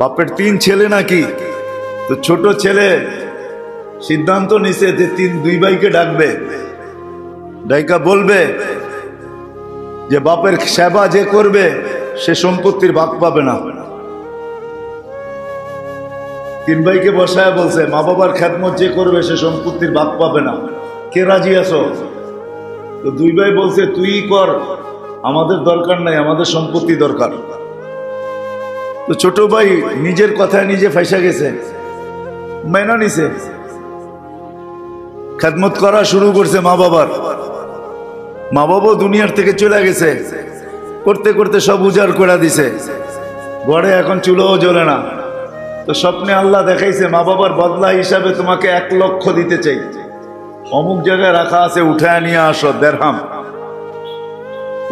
বাপের 3 ছেলে নাকি, তো ছোট ছেলে সিদ্ধান্ত নিছে যে 2 ভাইকে ডাকবে, ডাইকা বলবে যে বাপের সেবা যে করবে সে সম্পত্তির ভাগ পাবে না। 3 ভাইকে বসায় বলছে মা বাবার খেদমত যে করবে সে সম্পত্তির ভাগ পাবে না, কে রাজি আছো? তো 2 ভাই বলছে তুই কর, আমাদের দরকার নাই, আমাদের সম্পত্তি দরকার। তো ছোট ভাই নিজের কথায় নিজে ফাইসা গেছে, মাইনা নিছে, খেদমত করা শুরু করছে মা বাবার। মা বাবাও দুনিয়ার থেকে চলে গেছে, করতে করতে সব উজাড় করে দিছে, ঘরে এখন চুলোও জ্বলে না। তো স্বপ্নে আল্লাহ দেখাইছে মা বাবার বদলা হিসাবে তোমাকে 1 লক্ষ দিতে চাই, অমুক জায়গায় রাখা আছে, উঠায় নিয়ে আসো, দেড়হাম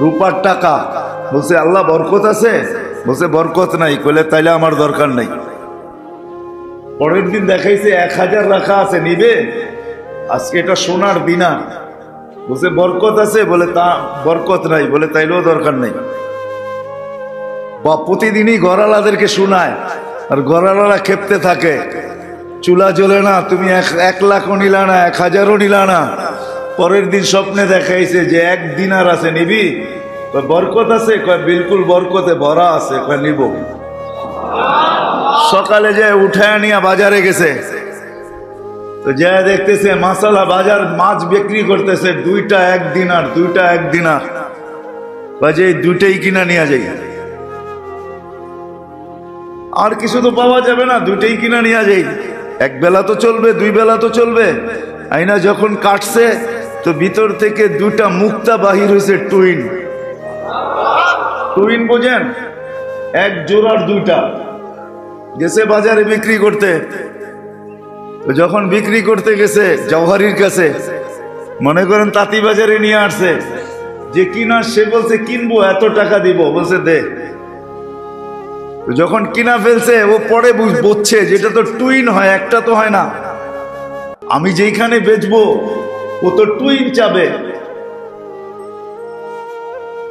রূপার টাকা। বলছে আল্লাহ বরকত আছে? বলছে বরকত নাই। কইলে তাইলে আমার দরকার নাই। পরের দিন দেখাইছে 1000 রাখা আছে, নিবে? আজকে এটা সোনার দিনার। বলছে বরকত আছে? বলে তা বরকত নাই। বলে তাইলেও দরকার নাই। বা প্রতিদিনই ঘরালাদেরকে শোনায়, আর ঘরালারা খেপতে থাকে, চুলা জ্বলে না, তুমি 1 লাখও নিলা না, 1000ও নিলা না। পরের দিন স্বপ্নে দেখাইছে যে 1 দিনার আছে, নিবি? বরকত আছে? কয় বিলকুল বরকতে ভরা আছে। কয় নিব। সকালে যায় উঠায় নিয়ে বাজারে গেছে, তো যা দেখতেছে মাসালা বাজার মাছ বিক্রি করতেছে, 2টা 1 দিনার, 2টা 1 দিনার। বাজে এই 2টাই কিনা নিয়ে যাই, আর কিছু তো পাওয়া যাবে না, 2টাই কিনা নিয়ে যাই। 1 বেলা তো চলবে, 2 বেলা তো চলবে। আইনা যখন কাটছে তো ভিতর থেকে 2টা মুক্তা বাহির হয়েছে, টুইন। টুইন বোঝেন? 1 জোড়ার 2টা। গেছে বাজারে বিক্রি করতে। যখন বিক্রি করতে গেছে জওহারির কাছে, মনে করেন তাঁতি বাজারে নিয়ে আসছে, যে কিনা সে বলছে কিনবো, এত টাকা দিব। বলছে দে। যখন কিনা ফেলছে ও পরে বুঝছে যেটা তো টুইন হয়, একটা তো হয় না। আমি যেখানে বেচবো ও তো টুইন চাবে,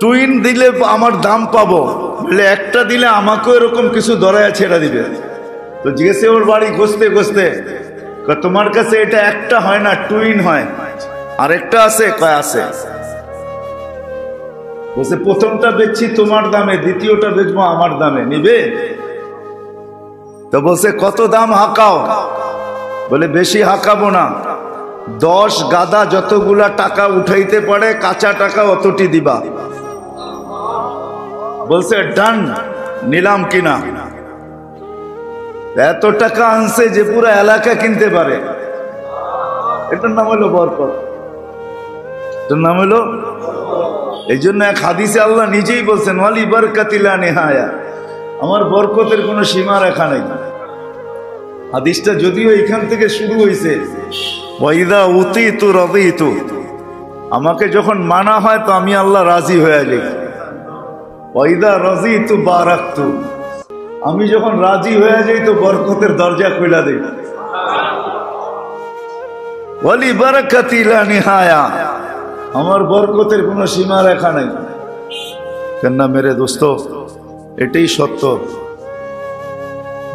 টুইন দিলে আমার দাম পাবো, বলে একটা দিলে আমাকেও এরকম কিছু ধরায় ছেড়া দিবে। তো জিজ্ঞেসে ওর বাড়ি খুঁজতে খুঁজতে, তোমার কাছে এটা একটা হয় না, টুইন হয়, আরেকটা আছে? কয় আছে। বলছে প্রথমটা বেচছি তোমার দামে, দ্বিতীয়টা বেচবো আমার দামে, নিবে? তো বলছে কত দাম হাঁকাও? বলে বেশি হাঁকাবো না, 10 গাদা যতগুলা টাকা উঠাইতে পারে কাঁচা টাকা অতটি দিবা। বলছে ডান, নিলাম কিনা। এত টাকা আনছে যে পুরো এলাকা কিনতে পারে। এটার নাম হলো বরকত, এটার নাম হলো। এই জন্য এক হাদিসে আল্লাহ নিজেই বলছেন ওয়ালি বারকাতিলা নেহায়া, আমার বরকতের কোনো সীমা রেখা নেই। হাদিসটা যদিও এখান থেকে শুরু হয়েছে, ওয়াইদা উতিতু রাদিতু, আমাকে যখন মানা হয় তো আমি আল্লাহ রাজি হয়ে যাই। ওয়াইদা রাজিতু বারাকতু, আমি যখন রাজি হয়ে যাই তো বরকতের দরজা খুলে দেই। ওয়ালি বারাকাতিলা নিহায়া, আমার বরকতের কোনো সীমা রেখা নাই। কেননা মেরে দোস্ত, এটাই সত্য।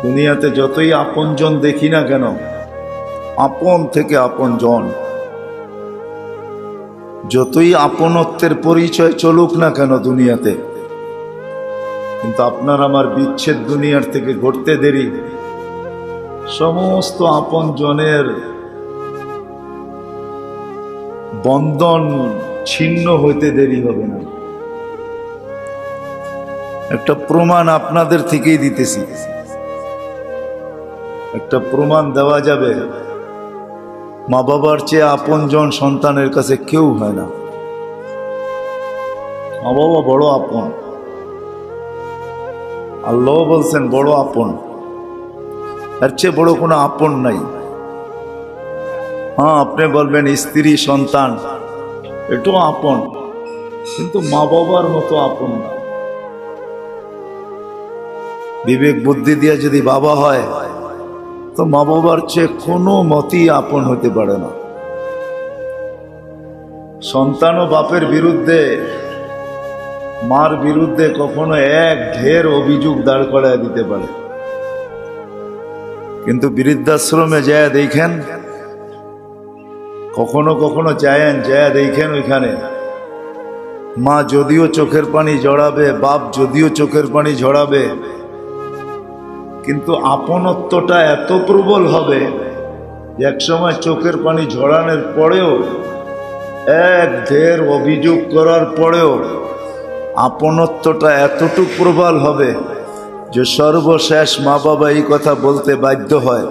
দুনিয়াতে যতই আপনজন দেখি না কেন, আপন থেকে আপনজন, যতই আপনত্বের পরিচয় চলুক না কেন দুনিয়াতে, কিন্তু আপনার আমার বিচ্ছেদ দুনিয়ার থেকে ঘটতে দেরি, সমস্ত আপনজনের বন্ধন ছিন্ন হইতে দেরি হবে না। একটা প্রমাণ আপনাদের থেকেই দিতেছি, একটা প্রমাণ দেওয়া যাবে। মা বাবার চেয়ে আপনজন সন্তানের কাছে কেউ হয় না। মা বাবা বড় আপন, আল্লাহ বলছেন বড় আপন, এর চেয়ে বড় কোনো আপন নাই। হ্যাঁ, আপনি বলবেন স্ত্রী সন্তান এটাও আপন, কিন্তু মা বাবার মতো আপন না। বিবেক বুদ্ধি দিয়ে যদি বাবা হয় তো মা বাবার চেয়ে কোনো মতেই আপন হতে পারে না। সন্তান ও বাপের বিরুদ্ধে, মার বিরুদ্ধে কখনো 1 ঢের অভিযোগ দাঁড় করায় দিতে পারে, কিন্তু বৃদ্ধাশ্রমে যায় দেখেন, কখনো কখনো যায় দেখেন ওইখানে মা যদিও চোখের পানি ঝরাবে, বাপ যদিও চোখের পানি ঝরাবে, কিন্তু আপনত্বটা এত প্রবল হবে যে একসময় চোখের পানি ঝরানোর পরেও, এক ঢের অভিযোগ করার পরেও আপনত্বটা এতটুকু প্রবল হবে যে সর্বশেষ মা বাবা এই কথা বলতে বাধ্য হয়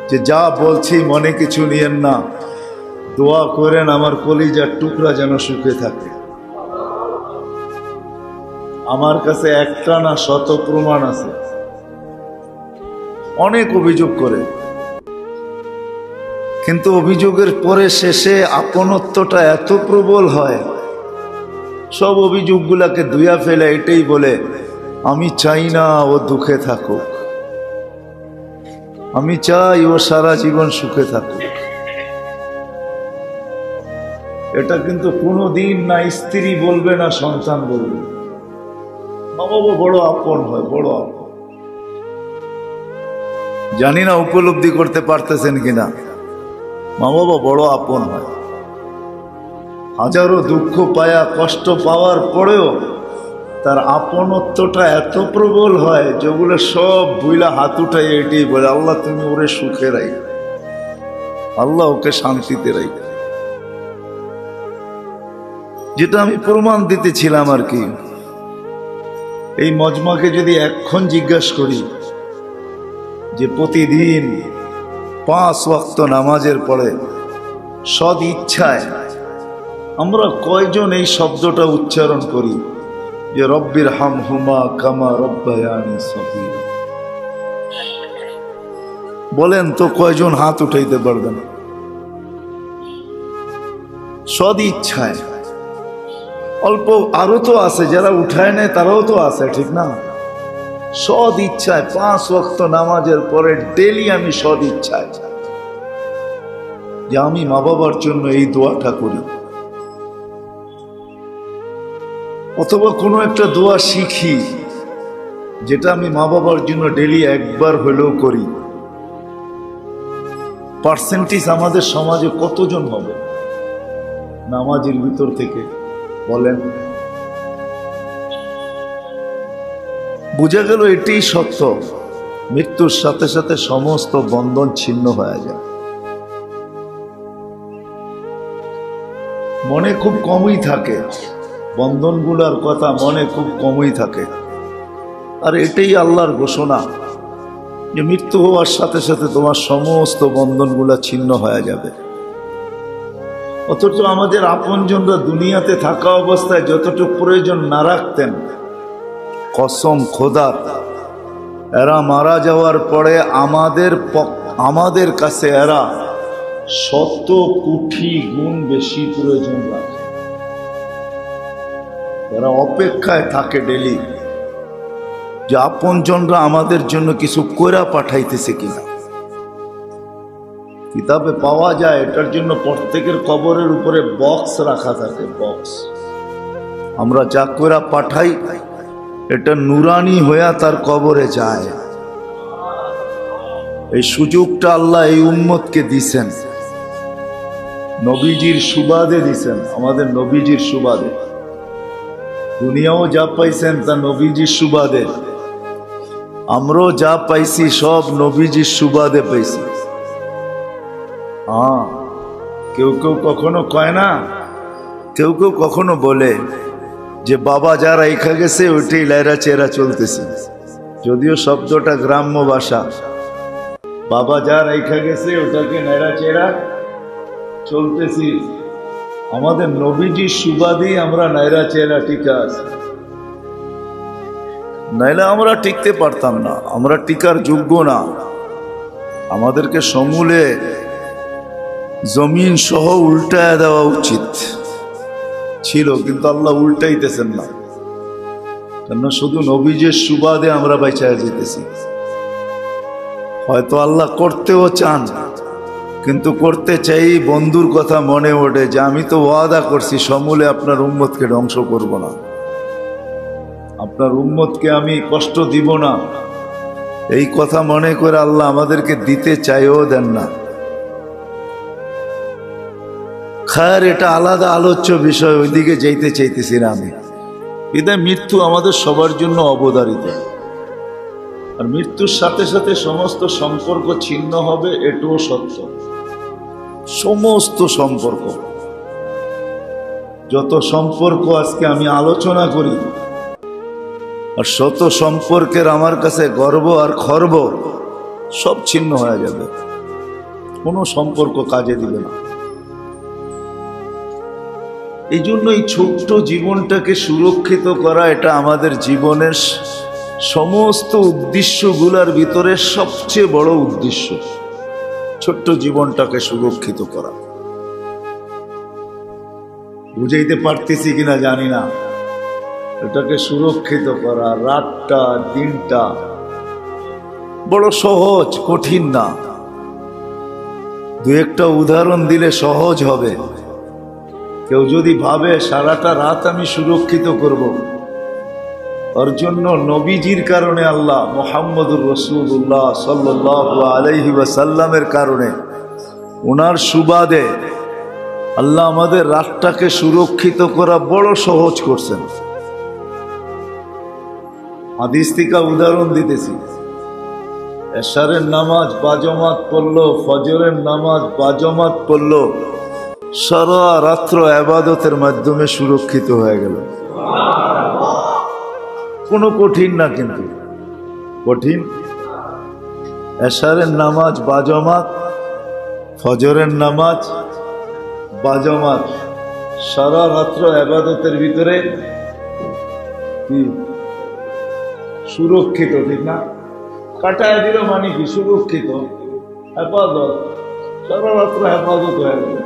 যে যা বলছি মনে কিছু নিয়েন না, দোয়া করেন আমার কলিজার টুকরা যেন সুখে থাকে। আমার কাছে একটা না শত প্রমাণ আছে, অনেক অভিযোগ করে, কিন্তু অভিযোগের পরে শেষে আপনত্বটা এত প্রবল হয়, সব অভিযোগগুলাকে ধুইয়া ফেলে এটাই বলে, আমি চাই না ও দুঃখে থাকুক, আমি চাই ও সারা জীবন সুখে থাকুক। এটা কিন্তু কোনোদিন না স্ত্রী বলবে না সন্তান বলবে, মা বাবা বড় আপন হয়, বড় আপন। জানি না উপলব্ধি করতে পারতেছেন কিনা, মা বাবা বড় আপন হয়। হাজারো দুঃখ পায়া কষ্ট পাওয়ার পরেও তার আপনত্বটা এত প্রবল হয় যেগুলো সব বুইলা হাত উঠাই এটি বলে, আল্লাহ তুমি ওরে সুখে রাই, আল্লাহ ওকে শান্তিতে রাই। যেটা আমি প্রমাণ দিতেছিলাম আর কি, এই মজমাকে যদি এক্ষণ জিজ্ঞাসা করি যে প্রতিদিন 5 ওয়াক্ত নামাজের পরে সদ ইচ্ছায় আমরা কয়জন এই শব্দটা উচ্চারণ করি যে রব্বির হামহুমা কামা রব্বায়ানি সগীরা? বলেন তো কয়জন হাত উঠাইতে পারবেন? সদ ইচ্ছায় অল্প আরো তো আছে, যারা উঠায় নেয় তারাও তো আছে, ঠিক না? সদ ইচ্ছায় 5 ওয়াক্ত নামাজের পরে ডেলি আমি সদ ইচ্ছায় যে আমি মা বাবার জন্য এই দোয়াটা করি, অথবা কোনো একটা দোয়া শিখি যেটা আমি মা বাবার জন্য ডেলি একবার হলেও করি। পার্সেন্টেজ আমাদের সমাজে কতজন হবে নামাজের ভিতর থেকে বলেন? বুঝা গেল এটাই সত্য, মৃত্যুর সাথে সাথে সমস্ত বন্ধন ছিন্ন হয়ে যায়। মনে খুব কমই থাকে বন্ধনগুলোর কথা, মনে খুব কমই থাকে। আর এটাই আল্লাহর ঘোষণা যে মৃত্যু হওয়ার সাথে সাথে তোমার সমস্ত বন্ধনগুলো ছিন্ন হয়ে যাবে। অথচ আমাদের আপনজনরা দুনিয়াতে থাকা অবস্থায় যতটুকু প্রয়োজন না রাখতেন, কসম খোদার, এরা মারা যাওয়ার পরে আমাদের কাছে এরা 100 কোটি গুণ বেশি প্রয়োজন রাখে। এরা অপেক্ষায় থাকে ডেলি যে আপনজনরা আমাদের জন্য কিছু কইরা পাঠাইতেছে কিনা। কিতাবে পাওয়া যায় এটার জন্য প্রত্যেকের কবরের উপরে বক্স রাখা থাকে, বক্স। আমরা যা কইরা পাঠাই এটা নুরানি হইয়া তার কবরে যায়। এই সুযোগটা আল্লাহ এই উম্মতকে দিছেন, নবীজির সুবাদে দিছেন, আমাদের নবীজির সুবাদে। দুনিয়াও যা পাইছেন তা নবীজির সুবাদে, আমরাও যা পাইছি সব নবীজির সুবাদে পাইছি। কেউ কেউ কখনো কয় না, কেউ কেউ কখনো বলে যে বাবা যা রাইখা গেছে ওইটাই লাইরা চেরা চলতেছে, যদিও শব্দটা গ্রাম্য ভাষা। বাবা যা রাইখা গেছে ওটাকে নাইরা চেরা চলতেছি। আমাদের নবীজির সুবাদেই আমরা নাইরা চেরা টিকা আছি, নাইলে আমরা টিকতে পারতাম না, আমরা টিকার যোগ্য না। আমাদেরকে সমূলে জমিন সহ উল্টায় দেওয়া উচিত ছিল, কিন্তু আল্লাহ উল্টাইতেছেন না, কেননা শুধু নবীজের সুবাদে আমরা বাইচা যেতেছি। হয়তো আল্লাহ করতেও চান, কিন্তু করতে চাই বন্ধুর কথা মনে ওঠে যে আমি তো ওয়াদা করছি সমূলে আপনার উম্মতকে ধ্বংস করব না, আপনার উম্মতকে আমি কষ্ট দিব না। এই কথা মনে করে আল্লাহ আমাদেরকে দিতে চাইও দেন না। খায়ের এটা আলাদা আলোচ্য বিষয়, ওইদিকে যাইতে চাইতেছি না আমি। বিধায় মৃত্যু আমাদের সবার জন্য অবধারিত, আর মৃত্যুর সাথে সাথে সমস্ত সম্পর্ক ছিন্ন হবে, এটাও সত্য। সমস্ত সম্পর্ক, যত সম্পর্ক আজকে আমি আলোচনা করি, আর শত সম্পর্কের আমার কাছে গর্ব আর খর্ব সব ছিন্ন হয়ে যাবে, কোনো সম্পর্ক কাজে দিবে না। এই জন্য এই ছোট্ট জীবনটাকে সুরক্ষিত করা, এটা আমাদের জীবনের সমস্ত উদ্দেশ্যগুলোর ভিতরে সবচেয়ে বড় উদ্দেশ্য, ছোট্ট জীবনটাকে সুরক্ষিত করা। বুঝাইতে পারতেছি কিনা জানি না। এটাকে সুরক্ষিত করা, রাতটা দিনটা বড় সহজ, কঠিন না। দু একটা উদাহরণ দিলে সহজ হবে। কেউ যদি ভাবে সারাটা রাত আমি সুরক্ষিত করব, ওর জন্য নবীজির কারণে আল্লাহ, মুহাম্মদুর রাসূলুল্লাহ সাল্লাল্লাহু আলাইহি ওয়াসাল্লামের কারণে, ওনার সুবাদে আল্লাহ আমাদের রাতটাকে সুরক্ষিত করা বড় সহজ করছেন। হাদিস থেকে উদাহরণ দিতেছি। এশারের নামাজ বাজমাত পড়লো, ফজরের নামাজ বাজমাত পড়লো, সারা রাত্র ইবাদতের মাধ্যমে সুরক্ষিত হয়ে গেল। কোনো কঠিন না, কিন্তু কঠিন। এশারের নামাজ বাজমাত, ফজরের নামাজ বাজমাত, সারা রাত্র ইবাদতের ভিতরে কি সুরক্ষিত, ঠিক না? কাটায় দিল মানে কি সুরক্ষিত, হেফাজত, সারা রাত্র হেফাজত হয়ে গেল।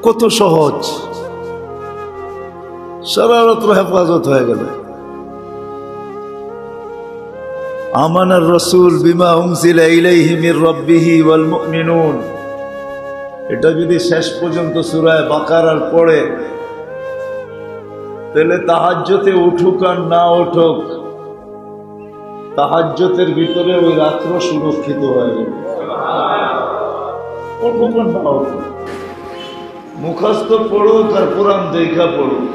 কত সহজ, সারা রাত্র হেফাজত হয়ে গেল। আমানার রাসূল বিমা উনজিলা ইলাইহি মির রাব্বিহি ওয়াল মুমিনুন, এটা যদি শেষ পর্যন্ত সূরা বাকারার পড়ে, তাহলে তাহাজ্জুদে উঠুক আর না উঠুক, তাহাজ্জুদের ভিতরে ওই রাত্র সুরক্ষিত হয়ে গেল। উঠুক আর না উঠুক, মুখস্থ পড়ুক আর কোরআন দেখা পড়ুক,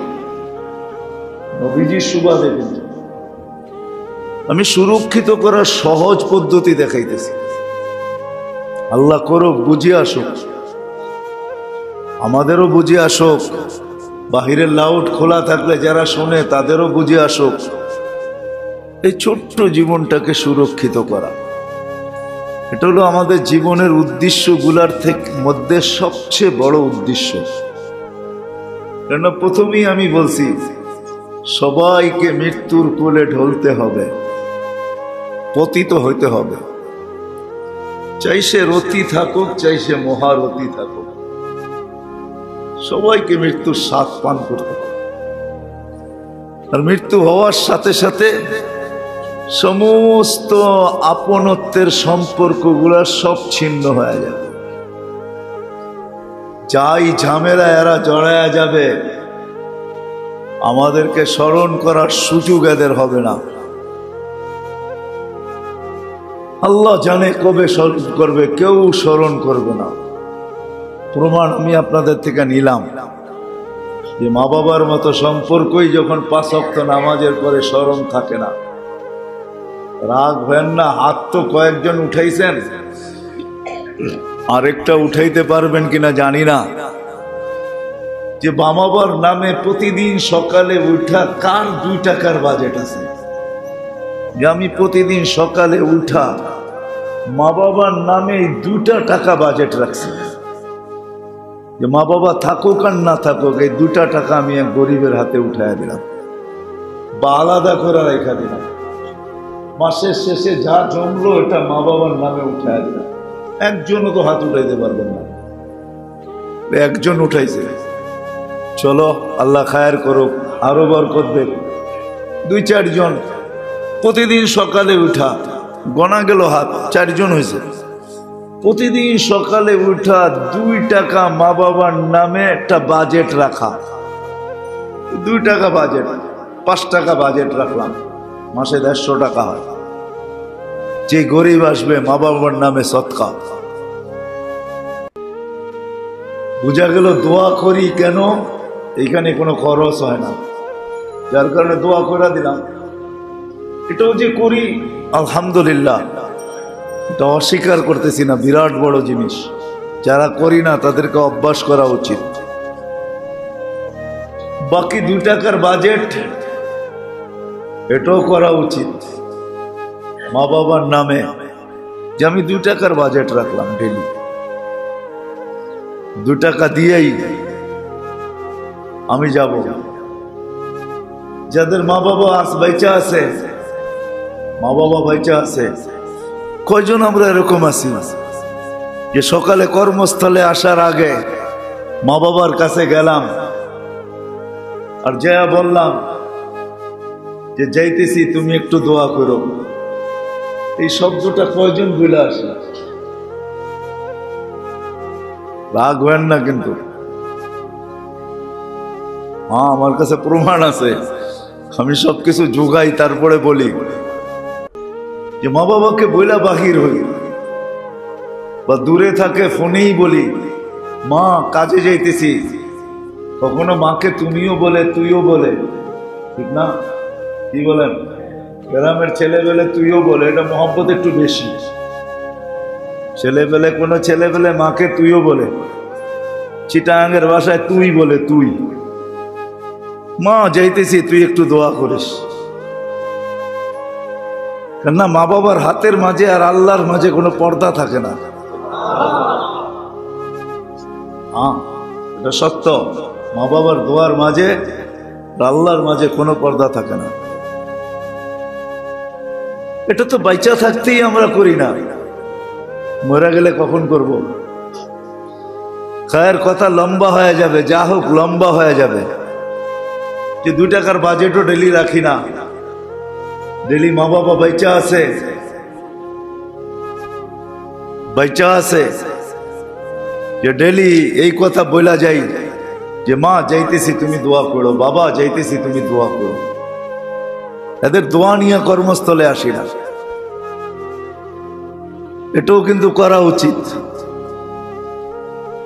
নবীজির সুবাদে। কিন্তু আমি সুরক্ষিত করার সহজ পদ্ধতি দেখাইতেছি। আল্লাহ করুক বুঝে আসুক, আমাদেরও বুঝে আসুক, বাহিরের লাউড খোলা থাকলে যারা শোনে তাদেরও বুঝে আসুক। এই ছোট্ট জীবনটাকে সুরক্ষিত করা, এটা হলো আমাদের জীবনের উদ্দেশ্যগুলার মধ্যে সবচেয়ে বড় উদ্দেশ্য। কেন প্রথমেই আমি বলছি, সবাইকে মৃত্যুর কোলে ঢলতে হবে, পতিত হইতে হবে, চাই সে রতি থাকুক, চাই সে মহারতি থাকুক, সবাইকে মৃত্যুর স্বাদ পান করতে হবে। আর মৃত্যু হওয়ার সাথে সাথে সমস্ত আপনত্বের সম্পর্কগুলো সব ছিন্ন হয়ে যাবে। যাই ঝামেলা এরা জড়ায়া যাবে, আমাদেরকে স্মরণ করার সুযোগ এদের হবে না। আল্লাহ জানে কবে স্মরণ করবে, কেউ স্মরণ করবে না। প্রমাণ আমি আপনাদের থেকে নিলাম যে মা বাবার মতো সম্পর্কই যখন 5 ওয়াক্ত নামাজের পরে স্মরণ থাকে না। রাগ ভেন না, হাত তো কয়েকজন উঠাইছেন, আরেকটা উঠাইতে পারবেন কিনা জানি না। যে মা বাবার নামে প্রতিদিন সকালে উঠা, কার 2 টাকার বাজেট আছে যে আমি প্রতিদিন সকালে উঠা মা বাবার নামে 2টা টাকা বাজেট রাখছি, যে মা বাবা থাকুক আর না থাকুক এই 2টা টাকা আমি এক গরিবের হাতে উঠাইয়া দিলাম বা আলাদা করে রেখা দিলাম। মাসের শেষে যা জমলো এটা মা বাবার নামে উঠাইয়া দিলাম। একজনও তো হাত উঠাইতে পারবেন না, একজন উঠাইছে। চলো আল্লাহ খায়ের করুক, আরো বরকত দেব। 2-4 জন প্রতিদিন সকালে উঠা, গণা গেল হাত, 4 জন হয়েছে। প্রতিদিন সকালে উঠা 2 টাকা মা বাবার নামে একটা বাজেট রাখা, 2 টাকা বাজেট, 5 টাকা বাজেট রাখলাম, মাসে 150 টাকা হয়। যে গরিব আসবে মা বাবার নামে সদকা। বুঝা গেল দোয়া করি কেন, এইখানে কোনো খরচ হয় না, যার কারণে দোয়া করে দিলাম। এটাও যে করি আলহামদুলিল্লাহ, এটা অস্বীকার করতেছি না, বিরাট বড় জিনিস। যারা করি না তাদেরকে অভ্যাস করা উচিত। বাকি 2 টাকার বাজেট, এটাও করা উচিত মা বাবার নামে, যে আমি 2 টাকার বাজেট রাখলাম ডেলি, 2 টাকা দিয়েই আমি যাব। যাদের মা বাবা আজ বেঁচে আছে, মা বাবা বেঁচে আছে, কয়জন আমরা এরকম আছি যে সকালে কর্মস্থলে আসার আগে মা বাবার কাছে গেলাম আর যা বললাম যে যাইতেছি, তুমি একটু দোয়া করো। এই শব্দটা কয়জন বলে আসে? রাগ হয় না কিন্তু, হ্যাঁ আমার কাছে প্রমাণ আছে, আমি সবকিছু যোগাই তারপরে বলি যে মা বাবাকে বইলা বাহির হই, বা দূরে থাকে ফোনেই বলি মা কাজে যাইতেছি, কখনো মাকে তুমিও বলে তুইও বলে, ঠিক না? কি বলেন? গ্রামের ছেলেবেলে তুইও বলে, এটা মহব্বত একটু বেশি। ছেলেবেলে কোনো ছেলেবেলে মাকে তুইও বলে, চিটাঙ্গের ভাষায় তুই বলে, তুই মা যাইতেছি তুই একটু দোয়া করিস। কেননা মা বাবার হাতের মাঝে আর আল্লাহর মাঝে কোনো পর্দা থাকে না। হ্যাঁ এটা সত্য, মা বাবার দোয়ার মাঝে আল্লাহর মাঝে কোনো পর্দা থাকে না। এটা তো বাইচা থাকতেই আমরা করি না, মরে গেলে কখন করব? খায়ের কথা লম্বা হয়ে যাবে, যা হোক লম্বা হয়ে যাবে। যে 2 টাকার বাজেটও ডেলি রাখি না, ডেলি মা বাবা বাইচা আছে, বাইচা আছে, যে ডেলি এই কথা বলা যাই যে মা যাইতেছি তুমি দোয়া করো, বাবা যাইতেছি তুমি দোয়া করো। এদের দোয়া নিয়ে কর্মস্থলে আসি না, এটাও কিন্তু করা উচিত।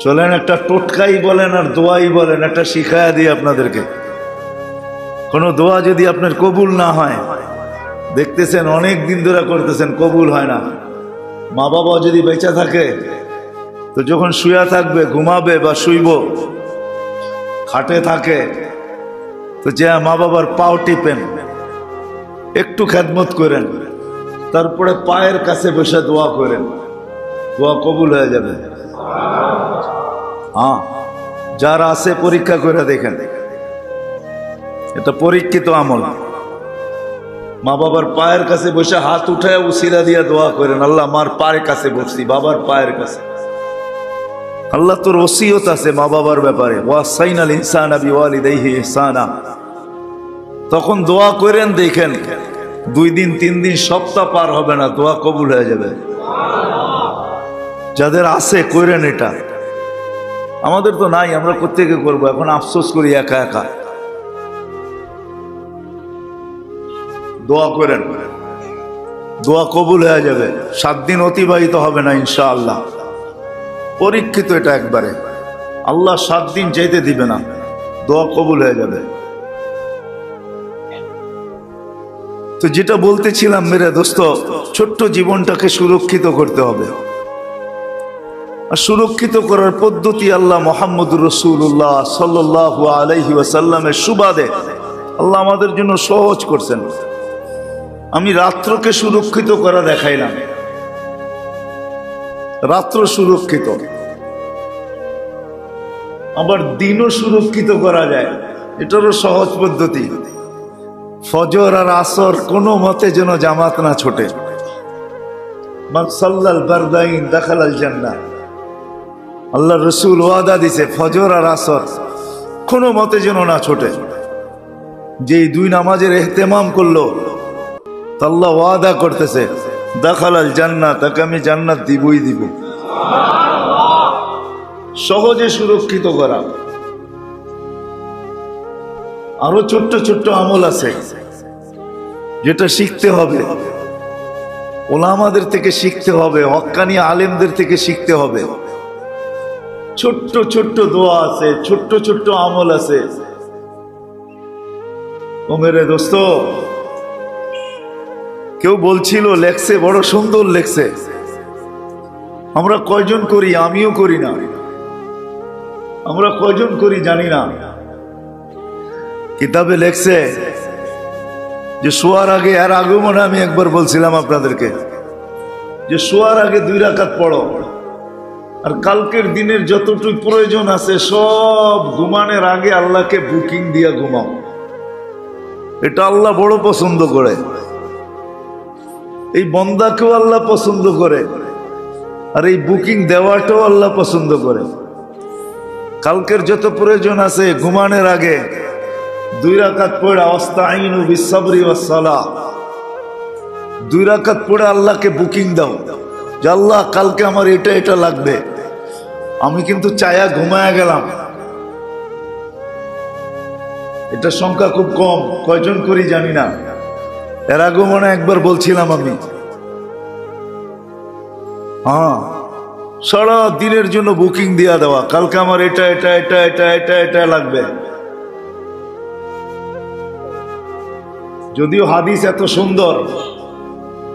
চলেন একটা টোটকাই বলেন আর দোয়াই বলেন, একটা শিখায়া দিই আপনাদেরকে। কোনো দোয়া যদি আপনার কবুল না হয়, দেখতেছেন অনেক দিন ধরে করতেছেন কবুল হয় না, মা বাবা যদি বেঁচে থাকে তো যখন শুয়া থাকবে, ঘুমাবে বা শুইব, খাটে থাকে তো যে মা বাবার পাও টিপেন, একটু খেদমত করেন, তারপরে পায়ের কাছে বসে দোয়া করেন, দোয়া কবুল হয়ে যাবে। হ্যাঁ যারা আছে পরীক্ষা করে দেখেন, এটা পরীক্ষিত আমল। মা বাবার পায়ের কাছে বসে হাত উঠায় উসিলা দিয়ে দোয়া করেন, আল্লাহ আমার পায়ের কাছে বসছি, বাবার পায়ের কাছে। আল্লাহ তোর ওসিয়ত আছে মা বাবার ব্যাপারে, ওয়াসাইনাল ইনসানা বিওয়ালিদাইহি ইহসানা। তখন দোয়া করেন, দেখেন 2 দিন 3 দিন সপ্তাহ পার হবে না, দোয়া কবুল হয়ে যাবে। যাদের আছে করেন এটা, আমাদের তো নাই, আমরা কোত্থেকে করবো? এখন আফসোস করি একা একা। দোয়া করেন, দোয়া কবুল হয়ে যাবে। 7 দিন অতিবাহিত হবে না ইনশাআল্লাহ, পরীক্ষিত এটা একবারে। আল্লাহ 7 দিন যেতে দিবে না, দোয়া কবুল হয়ে যাবে। তো যেটা বলতেছিলাম মেরে দোস্ত, ছোট্ট জীবনটাকে সুরক্ষিত করতে হবে। আর সুরক্ষিত করার পদ্ধতি আল্লাহ মুহাম্মদুর রাসূলুল্লাহ সাল্লাল্লাহু আলাইহি ওয়াসাল্লামের সুবাদে আল্লাহ আমাদের জন্য সহজ করছেন। আমি রাত্রকে সুরক্ষিত করা দেখাইলাম, রাত্র সুরক্ষিত, আবার দিনও সুরক্ষিত করা যায়, এটারও সহজ পদ্ধতি। ফজর আর আসর কোনো মতে যেন জামাত না ছোটে। মান সাল্লাল বারদাইন দাখালাল জান্নাহ, আল্লাহ রসুল ওয়াদা দিছে ফজর আর আসর কোনো মতে যেন না ছোটে। যেই 2 নামাজের ইহতেমাম করলো, আল্লাহ ওয়াদা করতেছে দাখালাল জান্নাহ, তাকে আমি জান্নাত দিবই দিব। সহজে সুরক্ষিত করা। আরো ছোট্ট ছোট্ট আমল আছে যেটা শিখতে হবে, ওলামাদের থেকে শিখতে হবে, হক্কানি আলেমদের থেকে শিখতে হবে। ছোট্ট ছোট্ট দোয়া আছে, ছোট্ট ছোট্ট আমল আছে। ও মেরে দোস্ত, কেউ বলছিল লেখছে, বড় সুন্দর লেখছে। আমরা কয়জন করি? আমিও করি না। আমরা কয়জন করি জানি না। কিতাবে লেখছে যে শোয়ার আগে, আর আগেও মনে আমি একবার বলছিলাম আপনাদেরকে যে শোয়ার আগে 2 রাকাত পড়ো, আর কালকের দিনের যতটুকু প্রয়োজন আছে সব ঘুমানোর আগে আল্লাহকে বুকিং দিয়া ঘুমাও। এটা আল্লাহ বড় পছন্দ করে, এই বন্দাকেও আল্লাহ পছন্দ করে, আর এই বুকিং দেওয়াটাও আল্লাহ পছন্দ করে। কালকের যত প্রয়োজন আছে ঘুমানোর আগে 2 রাকাত পড়ে আস্তাইনু বিসসাবরি ওয়াস সালাহ, 2 রাকাত পড়ে আল্লাহকে বুকিং দাও যে আল্লাহ কালকে আমার এটা এটা লাগবে। আমি কিন্তু চায়া ঘুমায়া গেলাম, এটা সংখ্যা খুব কম, কয়জন করি জানি না। এর আগে মনে একবার বলছিলাম আমি, হ্যাঁ, সারা দিনের জন্য বুকিং দিয়া দেওয়া, কালকে আমার এটা এটা এটা এটা এটা এটা লাগবে। যদিও হাদিস এত সুন্দর,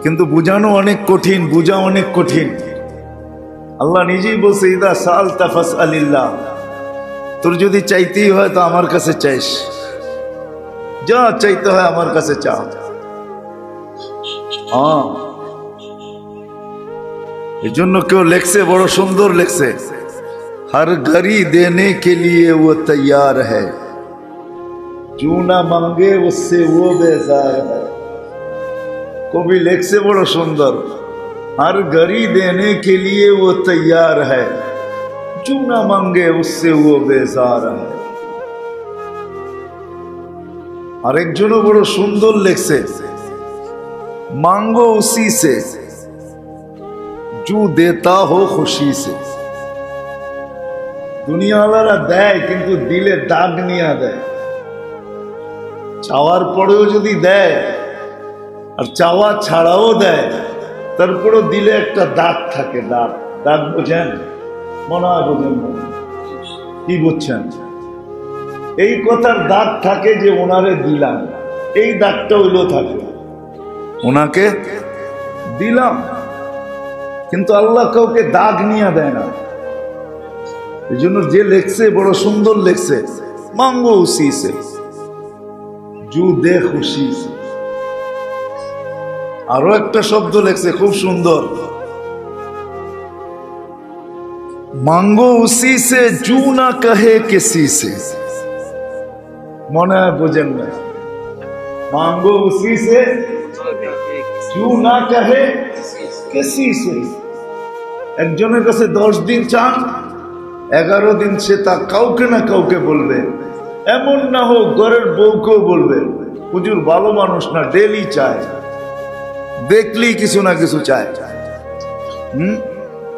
কিন্তু বুঝানো অনেক কঠিন, বুঝা অনেক কঠিন। আল্লাহ নিজেই বলছে ইদা সাআলতা ফাসআলিল্লাহ, তোর যদি চাইতেই হয় তো আমার কাছে চাইস, যা চাইতে হয় আমার কাছে চা। হ্যাঁ, এই জন্য কেউ লেখছে, বড় সুন্দর লেখছে, हर घड़ी देने के लिए वो तैयार है, जो ना मांगे उससे वो बेजार है। कवि লেখছে বড় সুন্দর, हर घड़ी देने के लिए वो तैयार है, जो ना मांगे उससे वो बेजार है। আরেকজনও বড় সুন্দর লেখছে, मांगो उसी से जो देता हो खुशी से। দুনিয়াওয়ালারা দেয় কিন্তু দিলে দাগ নিয়ে দেয়। চাওয়ার পরেও যদি দেয় আর চাওয়া ছাড়াও দেয়, তারপরেও দিলে একটা দাগ থাকে। দাগ, দাগ বোঝেন? মনে হয় বোঝেন না। কি বুঝছেন? এই কথার দাগ থাকে যে ওনারে দিলাম, এই দাগটা হইলো থাকে, ওনাকে দিলাম। কিন্তু আল্লাহ কাউকে দাগ নিয়ে দেয় না। এই জন্য যে লেখছে বড় সুন্দর লেখছে, মাঙ্গো উসি সে জু দে খুশি সে। আরো একটা শব্দ লেখছে খুব সুন্দর, মাঙ্গো উসি সে জু না কহে কিসি সে। মনে হয় বোঝেন না। মাঙ্গো উসি সে জু না কহে কিসি সে। একজনের কাছে 10 দিন চান, 11 দিন সে তা কাউকে না কাউকে বলবে। এমন না হোক ঘরের বউকেও বলবে, হুজুর ভালো মানুষ না, ডেলি চায়, দেখলেই কিছু না কিছু চায়।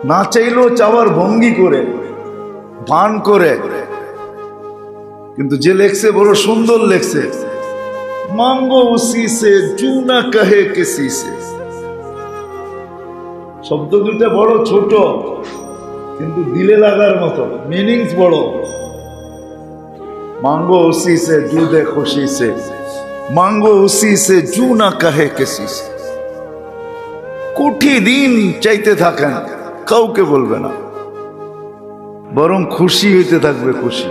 না চাইলেও চাওয়ার ভঙ্গি করে, ভান করে। কিন্তু যে লেখছে বড় সুন্দর লেখছে, মাঙ্গো উসি সে জু না কহে কিসি সে। শব্দ দুইটা বড় ছোট, কিন্তু দিলে লাগার মতো, মিনিংস বড়। मांगो उसी से जू दे खुशी से, मांगो उसी से जू ना कहे किसी से। কোটি দিন চাইতে থাকেন, কাউকে বলবে না, বরং খুশি হইতে থাকবে, খুশি।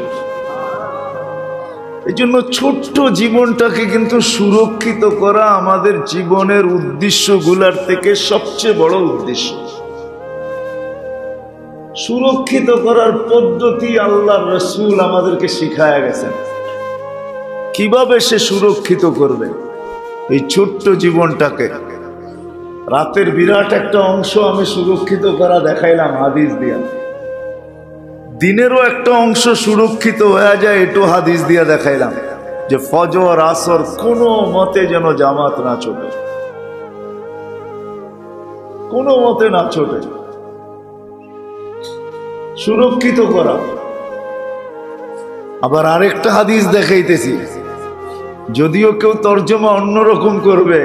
এই জন্য ছোট্ট জীবনটাকে কিন্তু সুরক্ষিত করা আমাদের জীবনের উদ্দেশ্যগুলোর থেকে সবচেয়ে বড় উদ্দেশ্য। সুরক্ষিত করার পদ্ধতি আল্লাহর রাসূল আমাদেরকে শিখায়া গেছেন, কিভাবে সে সুরক্ষিত করবে এই ছোট্ট জীবনটাকে। রাতের বিরাট একটা অংশ আমি সুরক্ষিত করা দেখাইলাম হাদিস দিয়া, দিনেরও একটা অংশ সুরক্ষিত হয়ে যায় এটাও হাদিস দিয়া দেখাইলাম, যে ফজর আসর কোনো মতে যেন জামাত না ছোটে, কোনো মতে না ছোটে, সুরক্ষিত করা। আবার আরেকটা হাদিস দেখাইতেছি, যদিও কেউ তর্জমা অন্যরকম করবে,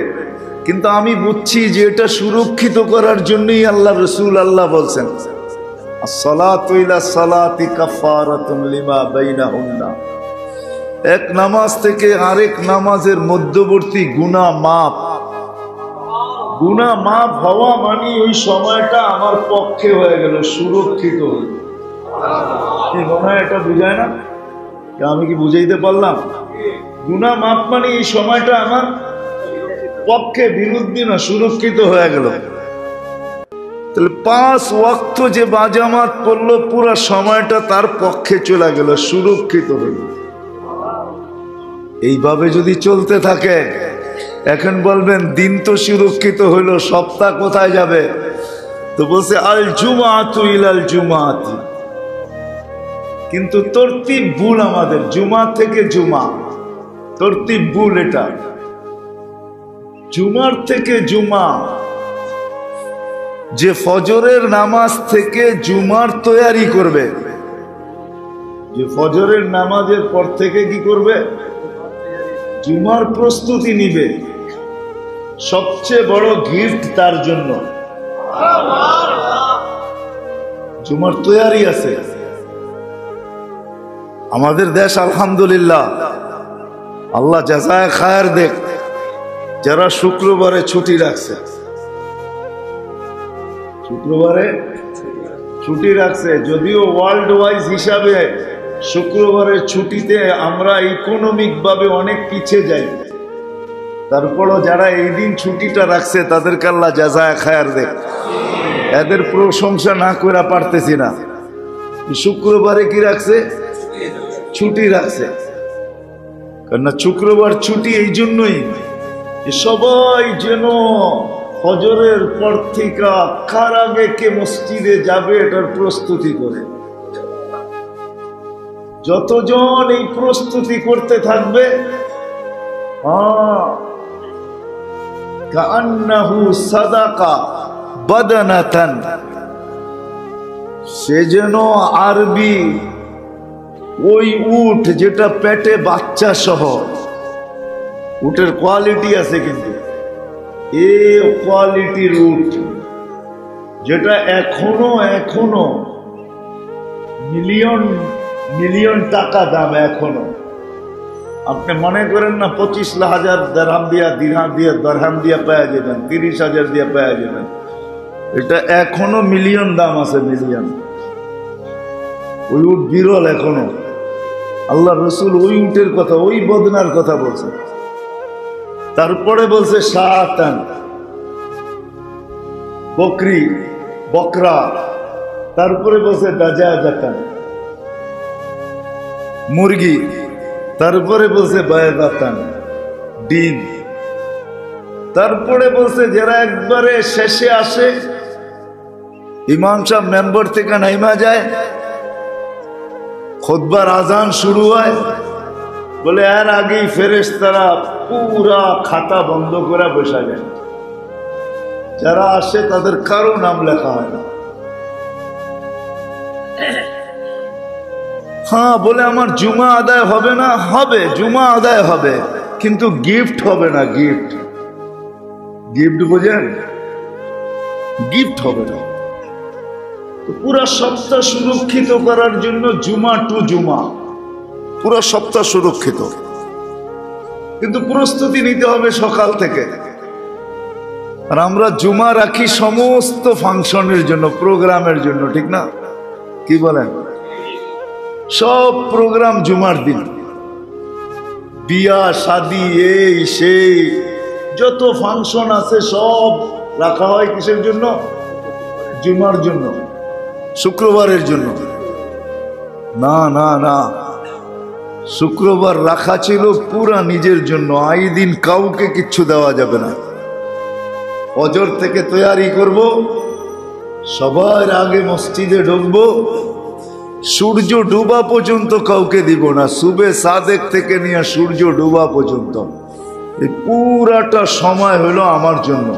কিন্তু আমি বুঝছি যে এটা সুরক্ষিত করার জন্যই আল্লাহ রসুল আল্লাহ বলছেন আসসালাতু ইলা সালাতি কাফারাতুন লিমা বাইনাহুন্না, এক নামাজ থেকে আরেক নামাজের মধ্যবর্তী গুনাহ মাফ। গুনাহ মাফ হওয়া মানে ওই সময়টা আমার পক্ষে হয়ে গেল, সুরক্ষিত হল। এই মনে হয় এটা বুঝায় না? আমি কি বুঝাইতে পারলাম? গুনাহ মাফ মানে এই সময়টা আমার পক্ষে, বিরুদ্ধে না, সুরক্ষিত হয়ে গেল। তাহলে 5 ওয়াক্ত যে বাজামাত পড়লো পুরো সময়টা তার পক্ষে চলে গেল, সুরক্ষিত হইল। এইভাবে যদি চলতে থাকে, এখন বলবেন দিন তো সুরক্ষিত হইল, সপ্তাহ কোথায় যাবে? তো বলছে আল জুমাতু ইলাল জুমাতি, কিন্তু তরতিব ভুল আমাদের। জুমা থেকে জুমা, তরতিব ভুল। এটা জুমার থেকে জুমা, যে ফজরের নামাজ থেকে জুমার তৈয়ারি করবে, যে ফজরের নামাজের পর থেকে কি করবে? জুমার প্রস্তুতি নিবে, সবচেয়ে বড় গিফট তার জন্য জুমার তৈয়ারি আছে। আমাদের দেশ আলহামদুলিল্লাহ, আল্লাহ জাযায়ে খায়ের দেখ, যারা শুক্রবারে ছুটি রাখছে, শুক্রবারে ছুটি রাখছে, যদিও ওয়ার্ল্ড ওয়াইজ হিসাবে শুক্রবারের ছুটিতে আমরা ইকোনমিক ভাবে অনেক পিছিয়ে যাই, তারপরও যারা এই দিন ছুটিটা রাখছে তাদেরকে আল্লাহ জাযায়ে খায়ের দেখ। এদের প্রশংসা না করে পারতেছি না। শুক্রবারে কি রাখছে? ছুটি রাখছে। কারণ শুক্রবার ছুটি এই জন্যই সবাই যেন ফজরের পর থেকে কার আগে কে মসজিদে যাবে এটার প্রস্তুতি করে। যতজন এই প্রস্তুতি করতে থাকবে, কান্নাহু সাদাকা বাদানাতান, সে যেন আরবি ওই উট যেটা পেটে বাচ্চা সহ, উটের কোয়ালিটি আছে কিন্তু এ কোয়ালিটির উট যেটা এখনো মিলিয়ন মিলিয়ন টাকা দাম। এখনো আপনি মনে করেন না 25,000 দিরহাম দিয়া পাওয়া যাবেন, 30,000 দিয়া পাওয়া যাবেন, এটা এখনো মিলিয়ন দাম আছে, মিলিয়ন। ওই উট বিরল এখনো। আল্লাহ রসুল ওই উটের কথা, ওই বদনার কথা বলছে। তারপরে বলছে শাতান, বকরি, বকরা। তারপরে বলছে দাজাজাতান, মুরগি। তারপরে বলছে বায়দাতান, ডিম। তারপরে বলছে যারা একবারে শেষে আসে, ইমাম সাহেব মেম্বার থেকে নাইমা যায়, খুতবার আজান শুরু হয়, বলে এর আগেই ফেরেশতারা পুরা খাতা বন্ধ করে বসা যায়। যারা আসে তাদের কারো নাম লেখা হয় না। হ্যাঁ, বলে আমার জুমা আদায় হবে না? হবে, জুমা আদায় হবে, কিন্তু গিফট হবে না। গিফট, গিফট বোঝেন? গিফট হবে না। পুরা সপ্তাহ সুরক্ষিত করার জন্য জুমা টু জুমা পুরা সপ্তাহ সুরক্ষিত, কিন্তু প্রস্তুতি নিতে হবে সকাল থেকে। আর আমরা জুমা রাখি সমস্ত ফাংশনের জন্য, প্রোগ্রামের জন্য, ঠিক না? কি বলেন? সব প্রোগ্রাম জুমার দিন, বিয়া শাদি এই সেই যত ফাংশন আছে সব রাখা হয় কিসের জন্য? জুমার জন্য, শুক্রবারের জন্য না। না না, শুক্রবার রাখা ছিল পুরা নিজের জন্য। এই দিন কাউকে কিচ্ছু দেওয়া যাবে না। ফজর থেকে তৈয়ারি করব, সবার আগে মসজিদে ঢুকবো, সূর্য ডুবা পর্যন্ত কাউকে দিব না। সুবে সাদেক থেকে নিয়ে সূর্য ডুবা পর্যন্ত এই পুরাটা সময় হলো আমার জন্য।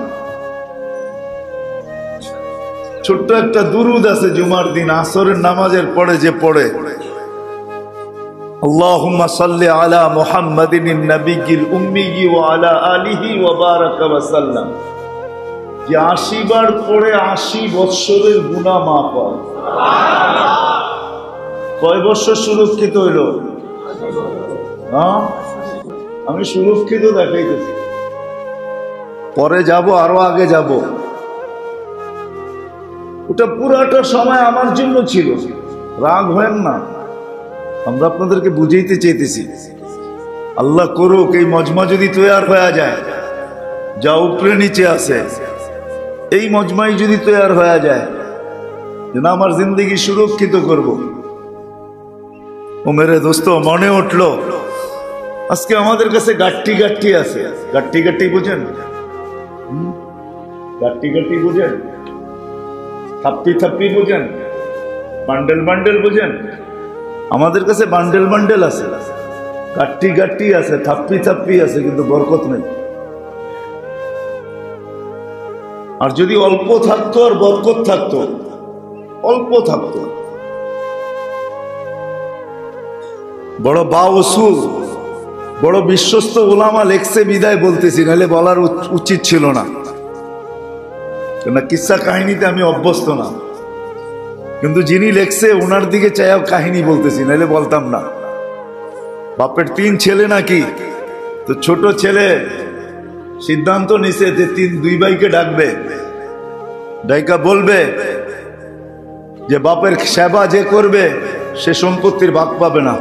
ছোট্ট একটা দুরুদ আছে জুমার দিন আসরের নামাজের পরে যে পড়ে, আল্লাহুম্মা সাল্লি আলা মুহাম্মাদিন নবিয়্যিল উম্মি ওয়া আলা আলিহি ওয়া বারাকা ওয়া সাল্লাম। যে 80 বার পড়ে 80 বৎসরের গুনাহ মাফ হয়। কয় বছর সুরক্ষিত হইল? আমি সুরক্ষিত দেখাইতেছি, পরে যাব, আরো আগে যাব। ওটা পুরাটা সময় আমার জন্য ছিল। রাগ হয় না, আমরা আপনাদেরকে বুঝাইতে চাইতেছি। আল্লাহ করুক এই মজমা যদি তৈয়ার হয়ে যায়, যা উপরে নিচে আছে, এই মজমাই যদি তৈয়ার হয়ে যায়, যেন আমার জিন্দগি সুরক্ষিত করব। ও মেরে দোস্ত, মনে উঠলো আজকে আমাদের কাছে গাট্টি গাট্টি আছে। গাট্টি গাট্টি বুঝেন? গাট্টি গাট্টি বুঝেন? থাপ্পি থাপ্পি বুঝেন? বান্ডেল বান্ডেল বুঝেন? আমাদের কাছে বান্ডেল বান্ডেল আছে, গাট্টি গাট্টি আছে, থাপ্পি থাপ্পি আছে, কিন্তু বরকত নেই। আর যদি অল্প থাকতো আর বরকত থাকতো, অল্প থাকতো। বড় বাউসুল, বড় বিশ্বস্ত ওলামা লেখছে বিদায় বলতেছি, নাহলে বলার উচিত ছিল না। কেন কিসসা কাহিনীতে আমি অভ্যস্ত না, কিন্তু যিনি লেখছে ওনার দিকে চাইও কাহিনী বলতেছি, নাহলে বলতাম না। বাপের 3 ছেলে নাকি, তো ছোট ছেলে সিদ্ধান্ত নিছে যে 2 ভাইকে ডাকবে, ডাইকা বলবে যে বাপের সেবা যে করবে সে সম্পত্তির ভাগ পাবে না।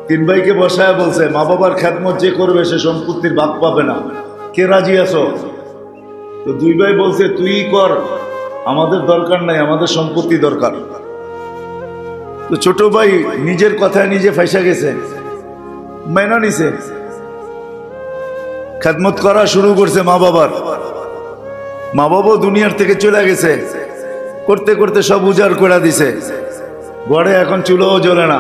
3 ভাইকে বসায় বলছে মা বাবার খেদমত যে করবে সে সম্পত্তির ভাগ পাবে না, কে রাজি আছো? তো 2 ভাই বলছে তুই কর, আমাদের দরকার নাই, আমাদের সম্পত্তি দরকার। তো ছোট ভাই নিজের কথায় নিজে ফাইসা গেছে, মেনা নিছে, খেদমত করা শুরু করছে মা বাবার। মা বাবাও দুনিয়ার থেকে চলে গেছে, করতে করতে সব উজাড় করে দিছে, ঘরে এখন চুলোও জ্বলে না।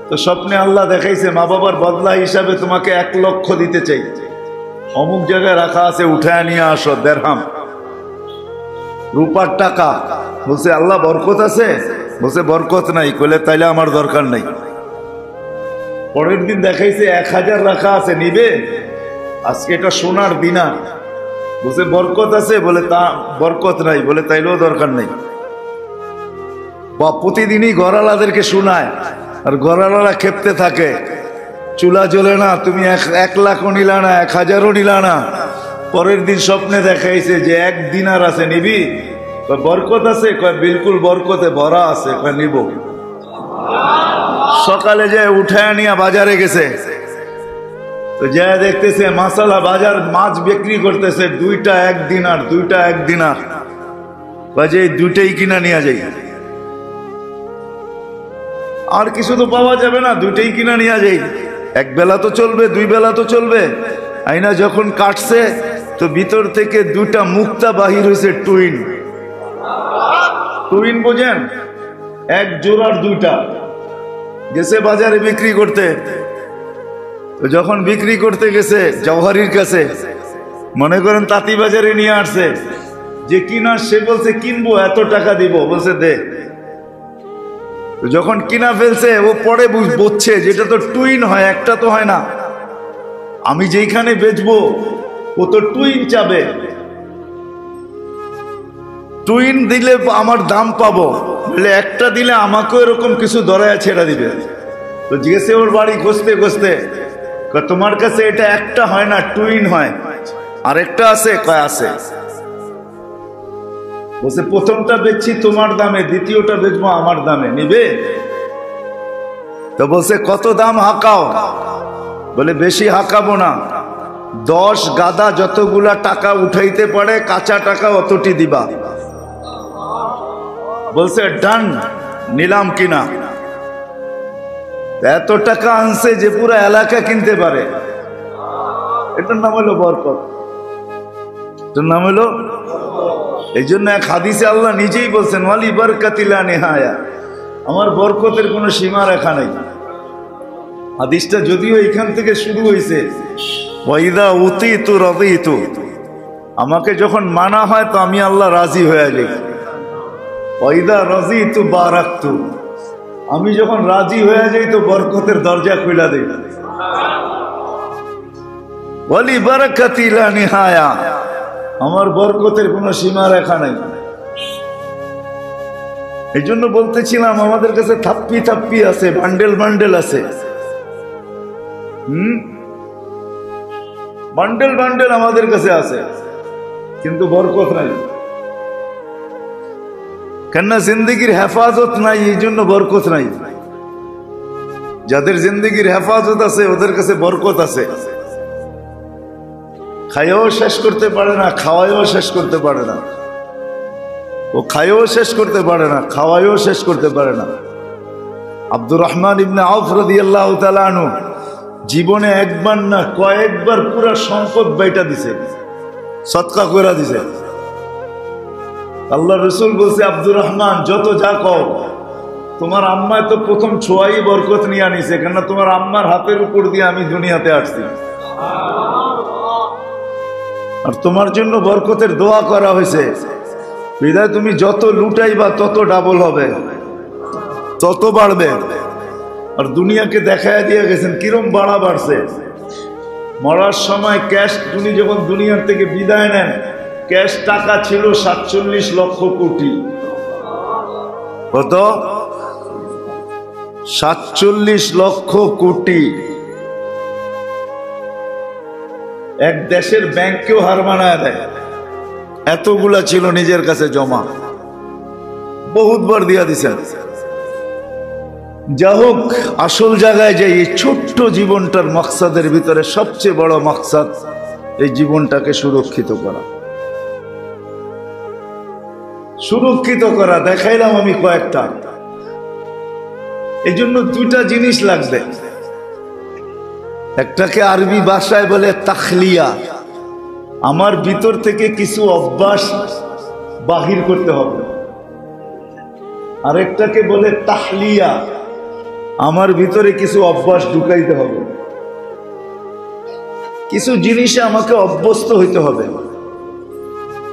তো স্বপ্নে আল্লাহ দেখাইছে মা বাবার বদলা হিসাবে তোমাকে 1 লক্ষ দিতে চাই, অমুক জায়গায় রাখা আছে, উঠায় নিয়ে আসো, দেড়হাম রূপার টাকা। বলছে আল্লাহ বরকত আছে? বলছে বরকত নাই। কইলে তাইলে আমার দরকার নাই। পরের দিন দেখাইছে 1000 রাখা আছে, নিবে? আজকে এটা সোনার দিনার। বলছে বরকত আছে? বলে তা বরকত নাই। বলে তাইলেও দরকার নাই। বা প্রতিদিনই ঘরালাদেরকে শোনায়, আর ঘরালারা খেপতে থাকে, চুলা জ্বলে না, তুমি 1 লাখও নিলা না, 1000ও নিলা না। পরের দিন স্বপ্নে দেখাইছে যে 1 দিনার আছে, নিবি? বরকত আছে? কয় বিলকুল বরকতে ভরা আছে। কয় নিব। সকালে যায় উঠায় নিয়ে বাজারে গেছে, তো যা দেখতেছে মাসালা বাজার মাছ বিক্রি করতেছে 2টা 1 দিনার, 2টা 1 দিনার। বাজে 2টাই কিনা নিয়ে যাই, আর কিছু তো পাওয়া যাবে না, 2টাই কিনা নিয়ে যাই। 1 বেলা তো চলবে, 2 বেলা তো চলবে। আইনা যখন কাটছে তো ভিতর থেকে 2টা মুক্তা বাহির হয়েছে, টুইন। টুইন বোঝেন? 1 জোড়ার 2টা। গেছে বাজারে বিক্রি করতে। তো যখন বিক্রি করতে গেছে জওহারির কাছে, মনে করেন তাঁতি বাজারে নিয়ে আসছে, যে কিনার সে বলছে কিনবো, এত টাকা দিব। বলছে দে। যখন কিনা ফেলছে ও পরে বুঝছে যেটা তো টুইন হয়, একটা তো হয় না। আমি যেইখানে বেচবো ও তো টুইন চাবে, টুইন দিলে আমার দাম পাবো, বলে একটা দিলে আমাকেও এরকম কিছু ধরায় ছেড়া দিবে। তো জিজ্ঞেসে ওর বাড়ি খুঁজতে খুঁজতে, তোমার কাছে এটা একটা হয় না, টুইন হয়, আর একটা আছে? কয় আছে। বলছে প্রথমটা বেচছি তোমার দামে, দ্বিতীয়টা বেচবো আমার দামে, নিবে? তো বলছে কত দাম হাঁকাও? বলে বেশি হাঁকাবো না, 10 গাদা যতগুলা টাকা উঠাইতে পারে কাঁচা টাকা অতটি দিবা। বলছে ডান, নিলাম কিনা। এত টাকা আনছে যে পুরো এলাকা কিনতে পারে। এটার নাম হলো বরকত, এটার নাম হলো। এই জন্য এক হাদিসে আল্লাহ নিজেই বলছেন ওয়ালি বারকাতিলা নেহায়া, আমার বরকতের কোনো সীমা রেখা নেই। হাদিসটা যদিও এখান থেকে শুরু হয়েছে, ওয়াইদা উতিতু রাদিতু, আমাকে যখন মানা হয় তো আমি আল্লাহ রাজি হয়ে যাই। ওয়াইদা রাজিতু বারাকতু, আমি যখন রাজি হয়ে যাই তো বরকতের দরজা খুলে দেই। বলি বারাকাতি লা নিহায়া, আমার বরকতের কোনো সীমা রেখা নাই। এই জন্য বলতেছিলাম আমাদের কাছে থাপ্পি থাপ্পি আছে, বান্ডেল বান্ডেল আছে। বান্ডেল বান্ডেল আমাদের কাছে আছে, কিন্তু বরকত নাই। কেননা জিন্দগির হেফাজত নাই, এই জন্য বরকত নাই। যাদের জিন্দগির হেফাজত আছে ওদের কাছে বরকত আছে। খাইও শেষ করতে পারে না, খাওয়াইও শেষ করতে পারে না। ও খাইও শেষ করতে পারে না, খাওয়াইও শেষ করতে পারে না। আব্দুর রহমান ইবনে আউফ রাদিয়াল্লাহু তাআলা আনহু জীবনে একবার না কয়েকবার পুরা সম্পদ বাইটা দিছে, সদকা করে দিছে। আল্লাহ রসুল বলছে, আব্দুর রহমান যত যা কও, তোমার আম্মায় তো প্রথম ছোঁয়াই বরকত নিয়ে আনিছে, কেননা তোমার আম্মার হাতের উপর দিয়ে আমি দুনিয়াতে আসছি। আর তোমার জন্য বরকতের দোয়া করা হয়েছে, বিধায় তুমি যত লুটাইবা তত ডাবল হবে, তত বাড়বে। আর দুনিয়াকে দেখায় দিয়ে গেছেন কিরম বাড়া বাড়ছে। মরার সময় ক্যাশ, উনি যখন দুনিয়ার থেকে বিদায় নেন, ক্যাশ টাকা ছিল 47 লক্ষ কোটি। কত? 47 লক্ষ কোটি। এক দেশের ব্যাংকেও হার মানায় দেয়, এতগুলা ছিল নিজের কাছে জমা, বহুতবার দিয়া দিছেন। যা হোক, আসল জায়গায় যাই, এই ছোট্ট জীবনটার মকসাদের ভিতরে সবচেয়ে বড় মকসাদ এই জীবনটাকে সুরক্ষিত করা। সুরক্ষিত করা দেখাইলাম আমি কয়েকটা। এই জন্য দুইটা জিনিস লাগবে। একটাকে আরবি ভাষায় বলে তাখলিয়া, আমার ভিতর থেকে কিছু অভ্যাস বাহির করতে হবে। আরেকটাকে বলে তাহলিয়া, আমার ভিতরে কিছু অভ্যাস ঢুকাইতে হবে। কিছু জিনিসে আমাকে অভ্যস্ত হইতে হবে,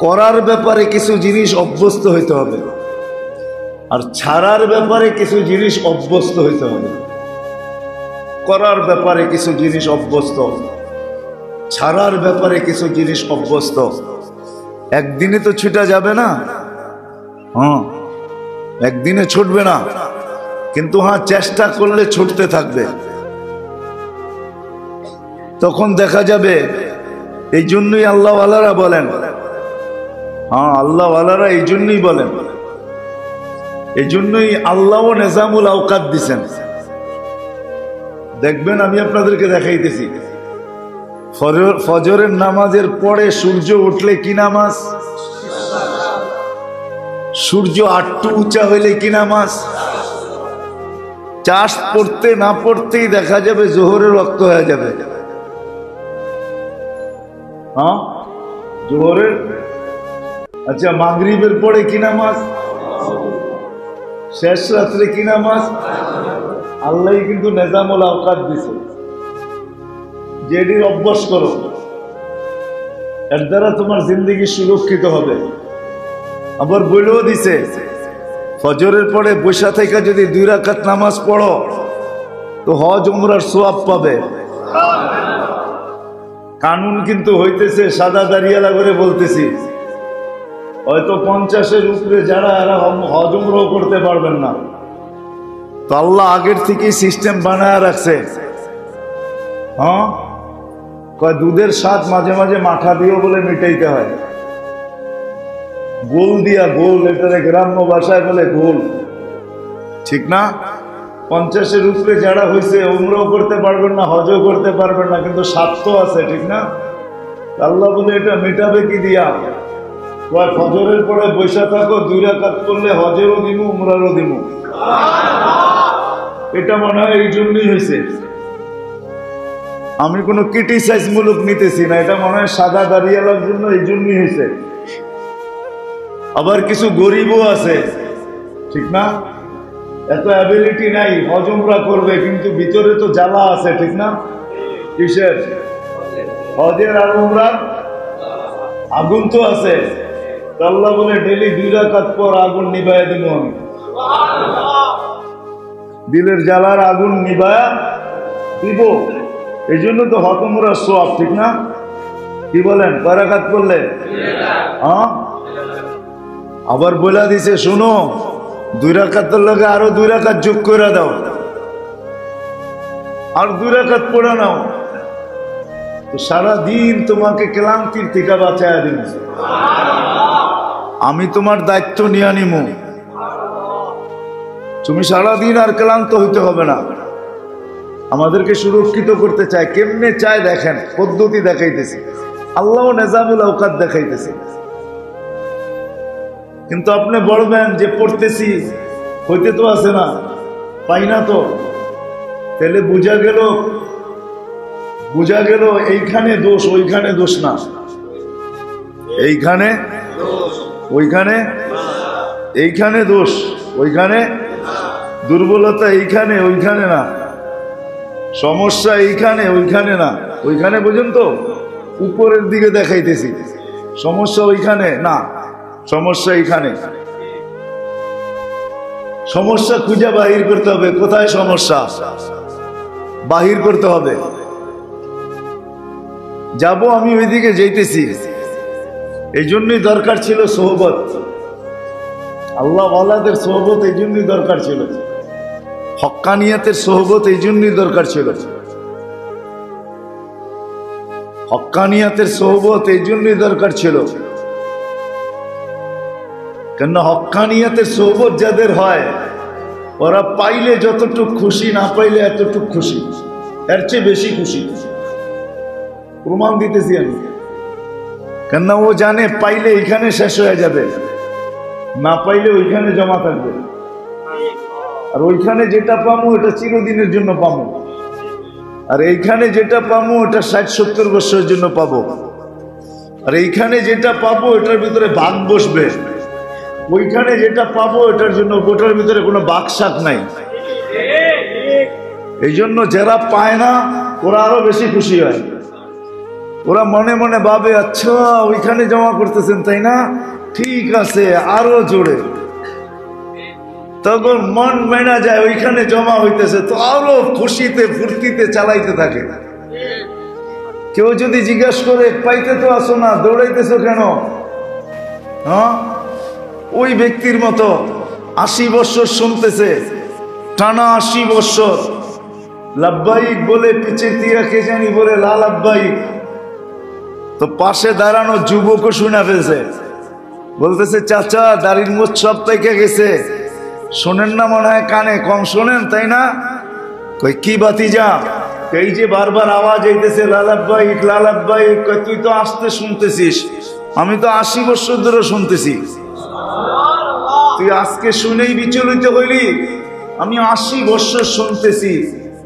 করার ব্যাপারে কিছু জিনিস অভ্যস্ত হইতে হবে, আর ছাড়ার ব্যাপারে কিছু জিনিস অভ্যস্ত হইতে হবে। করার ব্যাপারে কিছু জিনিস অভ্যস্ত, ছাড়ার ব্যাপারে কিছু জিনিস অভ্যস্ত। একদিনে তো ছুটা যাবে না, একদিনে ছুটবে না, কিন্তু চেষ্টা করলে ছুটতে থাকবে। তখন দেখা যাবে। এই জন্যই আল্লাহওয়ালারা বলেন, আল্লাহওয়ালারা এই জন্যই বলেন, এই জন্যই আল্লাহও নিজামুল আওকাত দিছেন। দেখবেন, আমি আপনাদেরকে দেখাইতেছি, ফজরের নামাজের পরে সূর্য উঠলে কি নামাজ, সূর্য আটটু উঁচা হইলে কি নামাজ, চাষ পড়তে না পড়তেই দেখা যাবে জোহরের রক্ত হয়ে যাবে। জোহরের, আচ্ছা মাগরিবের পরে কি নামাজ, শেষ রাত্রে কি নামাজ। আল্লাহ কিন্তু নিজামুল আওকাত দিছে, যেটির অভ্যাস করো, এর দ্বারা তোমার জিন্দগি সুরক্ষিত হবে। আবার বলেও দিছে, ফজরের পরে বৈশা থেকে যদি 2 রাকাত নামাজ পড়ো তো হজ উমরার সওয়াব পাবে। কানুন কিন্তু হইতেছে, সাদা দাঁড়িয়ালা করে বলতেছি, হয়তো 50-এর উপরে যারা এরা হজ উমরাও করতে পারবেন না। তো আল্লাহ আগের থেকেই সিস্টেম বানায় রাখছে। কয় দুধের স্বাদ মাঝে মাঝে মাঠা দিয়েও বলে মিটাইতে হয়। গোল দিয়া, গোল, এটারে গ্রাম্য ভাষায় বলে গোল, ঠিক না? 50-এর উপরে যারা হয়েছে উমরাও করতে পারবেন না, হজও করতে পারবেন না, কিন্তু স্বাদ তো আছে, ঠিক না? আল্লাহ বলে এটা মেটাবে কি দিয়া? কয় ফজরের পরে বৈশা থাকো, 2 রাকাত করলে হজেরও দিমু, উমরারও দিমু। এটা মনে হয় এই জন্যই হয়েছে। আমি কোনো ক্রিটিসাইজ মূলক নিতেছি না, এটা মনে হয় সাদা দাঁড়িয়ালার জন্য এই জন্যই হয়েছে। আবার কিছু গরিবও আছে, ঠিক না? এত অ্যাবিলিটি নাই, হজ উমরা করবে, কিন্তু ভিতরে তো জ্বালা আছে, ঠিক না? কিসের? হজের আর উমরার আগুন তো আছে। আল্লাহ বলে ডেলি 2 রাকাত পর আগুন নিভাইয়া দিব আমি। দিলের জ্বালার আগুন নিভায়া দিব। এই জন্য তো হতমরা সওয়াব, ঠিক না? কি বলেন? কয় রাকাত পড়লে? হ্যাঁ, আবার বলে দিছে শোনো 2 রাকাতের লগে আরো 2 রাকাত যোগ করে দাও, আর 2 রাকাত পড়ে নাও, তো সারাদিন তোমাকে ক্লান্তির থেকে বাঁচায়া দিব। আমি তোমার দায়িত্ব নিয়ে নিমু, তুমি সারাদিন আর ক্লান্ত হইতে হবে না। আমাদেরকে সুরক্ষিত করতে চায়, কেমনে চায় দেখেন, পদ্ধতি দেখাইতেছি, আল্লাহ নিজামুল আওকাত দেখাইতেছে। কিন্তু আপনি বলবেন যে পড়তেছি, হইতে তো আছে না, পাই না তো, তাহলে বুঝা গেল এইখানে দোষ, ওইখানে দোষ না, এইখানে ওইখানে, এইখানে দোষ ওইখানে, দুর্বলতা এইখানে ওইখানে না, সমস্যা এইখানে ওইখানে না, ওইখানে বুঝুন তো, উপরের দিকে দেখাইতেছি, সমস্যা ওইখানে না, সমস্যা এইখানে। সমস্যা খুঁজে বাহির করতে হবে, কোথায় সমস্যা বাহির করতে হবে। যাব আমি ওইদিকে যাইতেছি, এই জন্যই দরকার ছিল সোহবত, আল্লাহ ওয়ালাদের সোহবত এই জন্যই দরকার ছিল, হক্কানিয়াতের সোহবত এই জন্যই দরকার ছিল, হক্কানিয়াতের সোহবত এই জন্যই দরকার ছিল। কেন হক্কানিয়াতের সোহবত যাদের হয়, ওরা পাইলে যতটুক খুশি, না পাইলে এতটুক খুশি, এর চেয়ে বেশি খুশি। প্রমাণ দিতেছি আমি, কেন ও জানে পাইলে এখানে শেষ হয়ে যাবে, না পাইলে ওইখানে জমা থাকবে, আর ওইখানে যেটা পাবো ওটা চিরদিনের জন্য পাবো, আর এইখানে যেটা পাবো ওটা 60-70 বছরের জন্য পাবো, আর এইখানে যেটা পাবো এটার ভিতরে ভাগ বসবে, ওইখানে যেটা পাবো এটার জন্য ওটার ভিতরে কোনো বাকশাক নাই। এই জন্য যারা পায় না ওরা আরো বেশি খুশি হয়, ওরা মনে মনে ভাবে আচ্ছা ওইখানে জমা করতেছেন তাই না, ঠিক আছে আরো জোরে, তখন মন মেনা যায় ওইখানে জমা হইতেছে, তো আরো খুশিতে ফুর্তিতে চালাইতে থাকে। কেউ যদি জিজ্ঞাসা করে পাইতে তো আসো না, দৌড়াইতেছো কেন, হ্যাঁ, ওই ব্যক্তির মতো 80 বছর শুনতেছে, টানা 80 বছর লাব্বাইক বলে পিছের দিয়া কে জানি বলে লা লাব্বাইক, তো পাশে দাঁড়ানো যুবকও শুনে ফেলছে, বলতেছে চাচা দাড়ির মোচ সব পেকে গেছে, শোনেন না মনে হয় কানে কম শোনেন তাই না? কই কি বাতিজা, এই যে বারবার আওয়াজ আইতেছে লালাব্বাইক লালাব্বাইক, তুই তো আসতে শুনতেছিস, আমি তো 80 বছর ধরে শুনতেছি, তুই আজকে শুনেই বিচলিত হইলি, আমি 80 বছর শুনতেছি,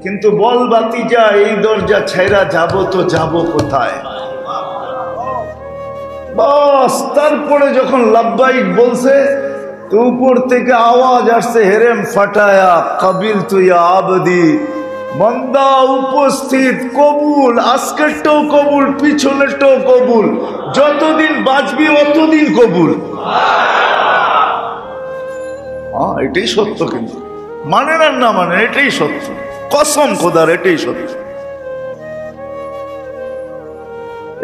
কিন্তু বল বাতিজা এই দরজা ছেড়া যাব তো যাব কোথায়? বাস তারপরে যখন লাব্বাইক বলছে তো উপর থেকে আওয়াজ আসছে হেরেম ফাটায়া কাবিল তুই আবদি, বান্দা উপস্থিত, কবুল, আজকেরটাও কবুল, পিছনেরটাও কবুল, যতদিন বাঁচবি অতদিন কবুল। এটাই সত্য, কিন্তু মানেন আর না মানেন এটাই সত্য, কসম খোদার এটাই সত্য,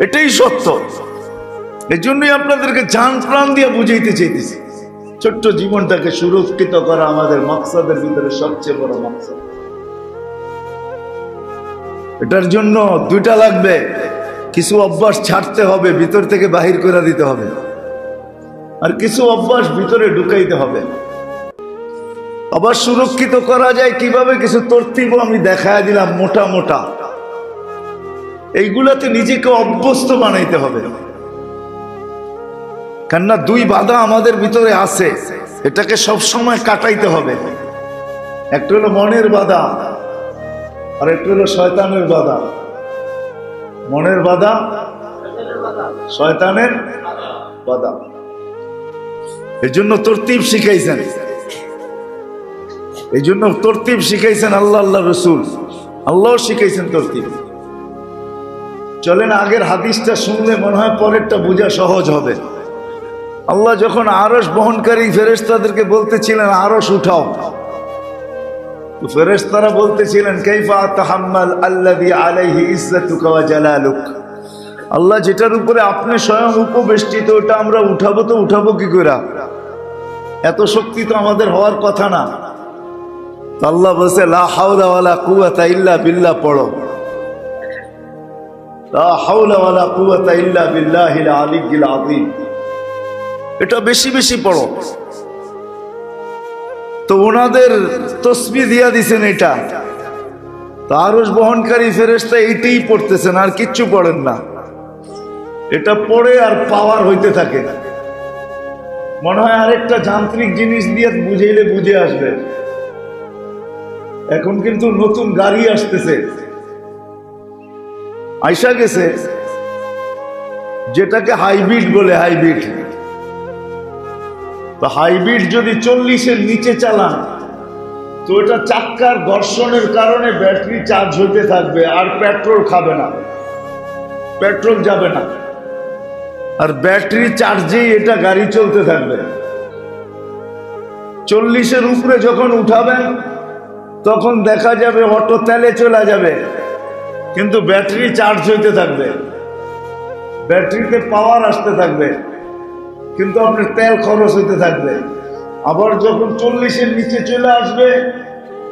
এটাই সত্য। এই জন্যই আপনাদেরকে জান প্রাণ দিয়ে বুঝাইতে চাইতেছি, ছোট্ট জীবনটাকে সুরক্ষিত করা আমাদের মাকসাদের ভিতরে সবচেয়ে বড় মাকসাদ। এটার জন্য 2টা লাগবে, কিছু অভ্যাস ছাড়তে হবে, ভিতর থেকে বাহির করে দিতে হবে, আর কিছু অভ্যাস ভিতরে ঢুকাইতে হবে। আবার সুরক্ষিত করা যায় কিভাবে, কিছু তরতিব আমি দেখায় দিলাম মোটা মোটা, এইগুলাতে নিজেকে অভ্যস্ত বানাইতে হবে। কেননা 2 বাধা আমাদের ভিতরে আছে, এটাকে সব সময় কাটাইতে হবে। একটা হলো মনের বাধা, আর একটা হলো শয়তানের বাধা। মনের বাধা, শয়তানের বাধা। এই জন্য তরতিব শিখাইছেন, এই জন্য তরতিব শিখাইছেন আল্লাহ, আল্লাহ রসুল, আল্লাহ শিখাইছেন তরতিব। চলেন আগের হাদিসটা শুনলে মনে হয় পরেরটা বোঝা সহজ হবে। আল্লাহ যখন আরশ বহনকারী ফেরেশতাদেরকে বলতেছিলেন আরশ উঠাও, ফেরেশতারা বলতেছিলেন কাইফা আতাহাম্মাল আল্লাযী আলাইহি ইজ্জাতুকা ওয়া জালালুক, আল্লাহ যেটার উপরে আপনি স্বয়ং উপবেষ্টিত ওটা আমরা উঠাবো তো উঠাবো কি করে? এত শক্তি তো আমাদের হওয়ার কথা না। আল্লাহ বলছে লা হাওলা ওয়ালা কুওয়াতা ইল্লা বিল্লাহ, পড়ো লা হাওলা ওয়ালা কুওয়াতা ইল্লা বিল্লাহিল আলিয়্যিল আযীম, এটা বেশি বেশি পড়ো। তো ওনাদের তসবিহ দিয়া দিছেন এটা, আরশ বহনকারী ফেরেশতা এইটাই পড়তেছেন, আর কিচ্ছু পড়েন না। এটা পড়ে আর পাওয়ার হইতে থাকে। মনে হয় আরেকটা যান্ত্রিক জিনিস দিয়ে বুঝাইলে বুঝে আসবে। এখন কিন্তু নতুন গাড়ি আসতেছে, আইসা গেছে, যেটাকে হাইব্রিড বলে। হাইব্রিড তো হাইব্রিড যদি 40-এর নিচে চালান তো এটা চাক্কার ঘর্ষণের কারণে ব্যাটারি চার্জ হতে থাকবে, আর পেট্রোল খাবে না, পেট্রোল যাবে না, আর ব্যাটারি চার্জেই এটা গাড়ি চলতে থাকবে। 40-এর উপরে যখন উঠাবেন তখন দেখা যাবে অটো তেলে চলে যাবে, কিন্তু ব্যাটারি চার্জ হইতে থাকবে, ব্যাটারিতে পাওয়ার আসতে থাকবে, কিন্তু আপনার তেল খরচ হইতে থাকবে। আবার যখন 40-এর নিচে চলে আসবে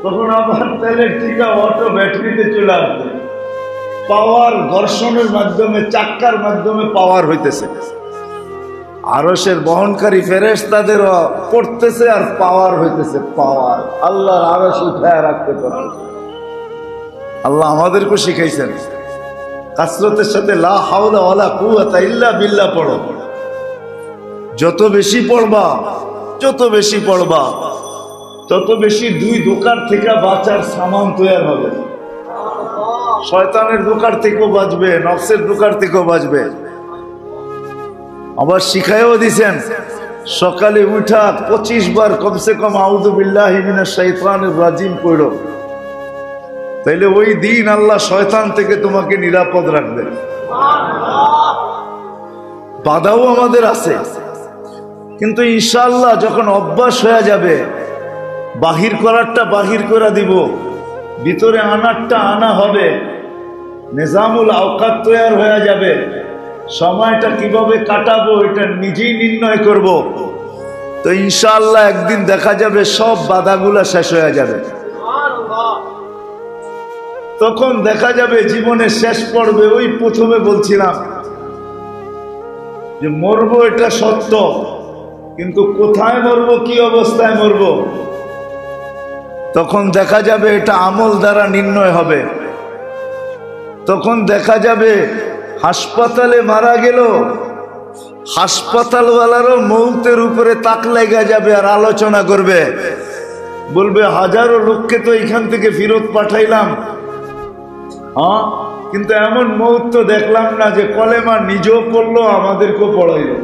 তখন আবার তেলের টিকা অটো ব্যাটারিতে চলে আসবে। পাওয়ার ঘর্ষণের মাধ্যমে, চাক্কার মাধ্যমে পাওয়ার হইতেছে। আরশের বহনকারী ফেরেশতাদেরও পড়তেছে আর পাওয়ার হইতেছে, পাওয়ার। আল্লাহর আরশ উঠায় রাখতে পারে। আল্লাহ আমাদেরকে শিখাইছেন কাসরতের সাথে লা হাওলা ওয়ালা কুওয়াতা ইল্লা বিল্লাহ পড়ো। যত বেশি পড়বা, যত বেশি পড়বা, তত বেশি দুই দোকান থেকে বাঁচার সামান তৈরি হবে। শয়তানের দোকান থেকেও বাঁচবে, নফসের দোকান থেকেও বাঁচবে। আবার শিখাইও দিছেন সকালে উঠা 25 বার কমসে কম আউযু বিল্লাহি মিনাশ শাইতানির রাজিম পড়ো, তাইলে ওই দিন আল্লাহ শয়তান থেকে তোমাকে নিরাপদ রাখবে। বাধাও আমাদের আছে, কিন্তু ইনশাআল্লাহ যখন অভ্যাস হয়ে যাবে, বাহির করারটা বাহির করে দিব, ভিতরে আনারটা আনা হবে, নিজামুল আওকাত তৈরি হয়ে যাবে। সময়টা কিভাবে কাটাবো এটা নিজেই নির্ণয় করব। তো ইনশাআল্লাহ একদিন দেখা যাবে সব বাধাগুলা শেষ হয়ে যাবে। তখন দেখা যাবে জীবনের শেষ পর্বে, ওই প্রথমে বলছিলাম যে মরবো এটা সত্য, কিন্তু কোথায় মরবো, কি অবস্থায় মরবো, তখন দেখা যাবে এটা আমল দ্বারা নির্ণয় হবে। তখন দেখা যাবে হাসপাতালে মারা গেল, হাসপাতালওয়ালারও মৌতের উপরে তাক লেগে যাবে আর আলোচনা করবে, বলবে হাজারো লোককে তো এখান থেকে ফেরত পাঠাইলাম, হ্যাঁ, কিন্তু এমন মৌত তো দেখলাম না যে কলেমা নিজেও পড়লো আমাদেরকেও পড়াইলো,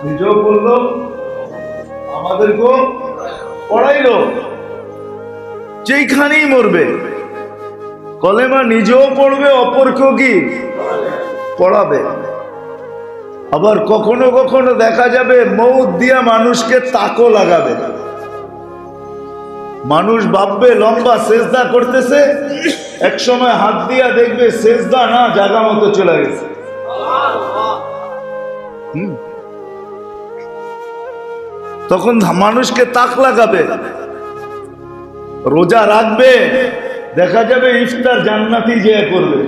নিজেও পড়লো আমাদেরকেও পড়াইলো। যেখানেই মরবে কলেমা নিজেও পড়বে, অপরকেও কি পড়াবে। আবার কখনো কখনো দেখা যাবে মৌত দিয়া মানুষকে তাকও লাগাবে। মানুষ ভাববে লম্বা সেজদা করতেছে, এক সময় হাত দিয়া দেখবে সেজদা না, জায়গা মতো চলে গেছে। তখন মানুষকে তাক লাগাবে। রোজা রাখবে, দেখা যাবে ইফতার জান্নাতি যে করবে।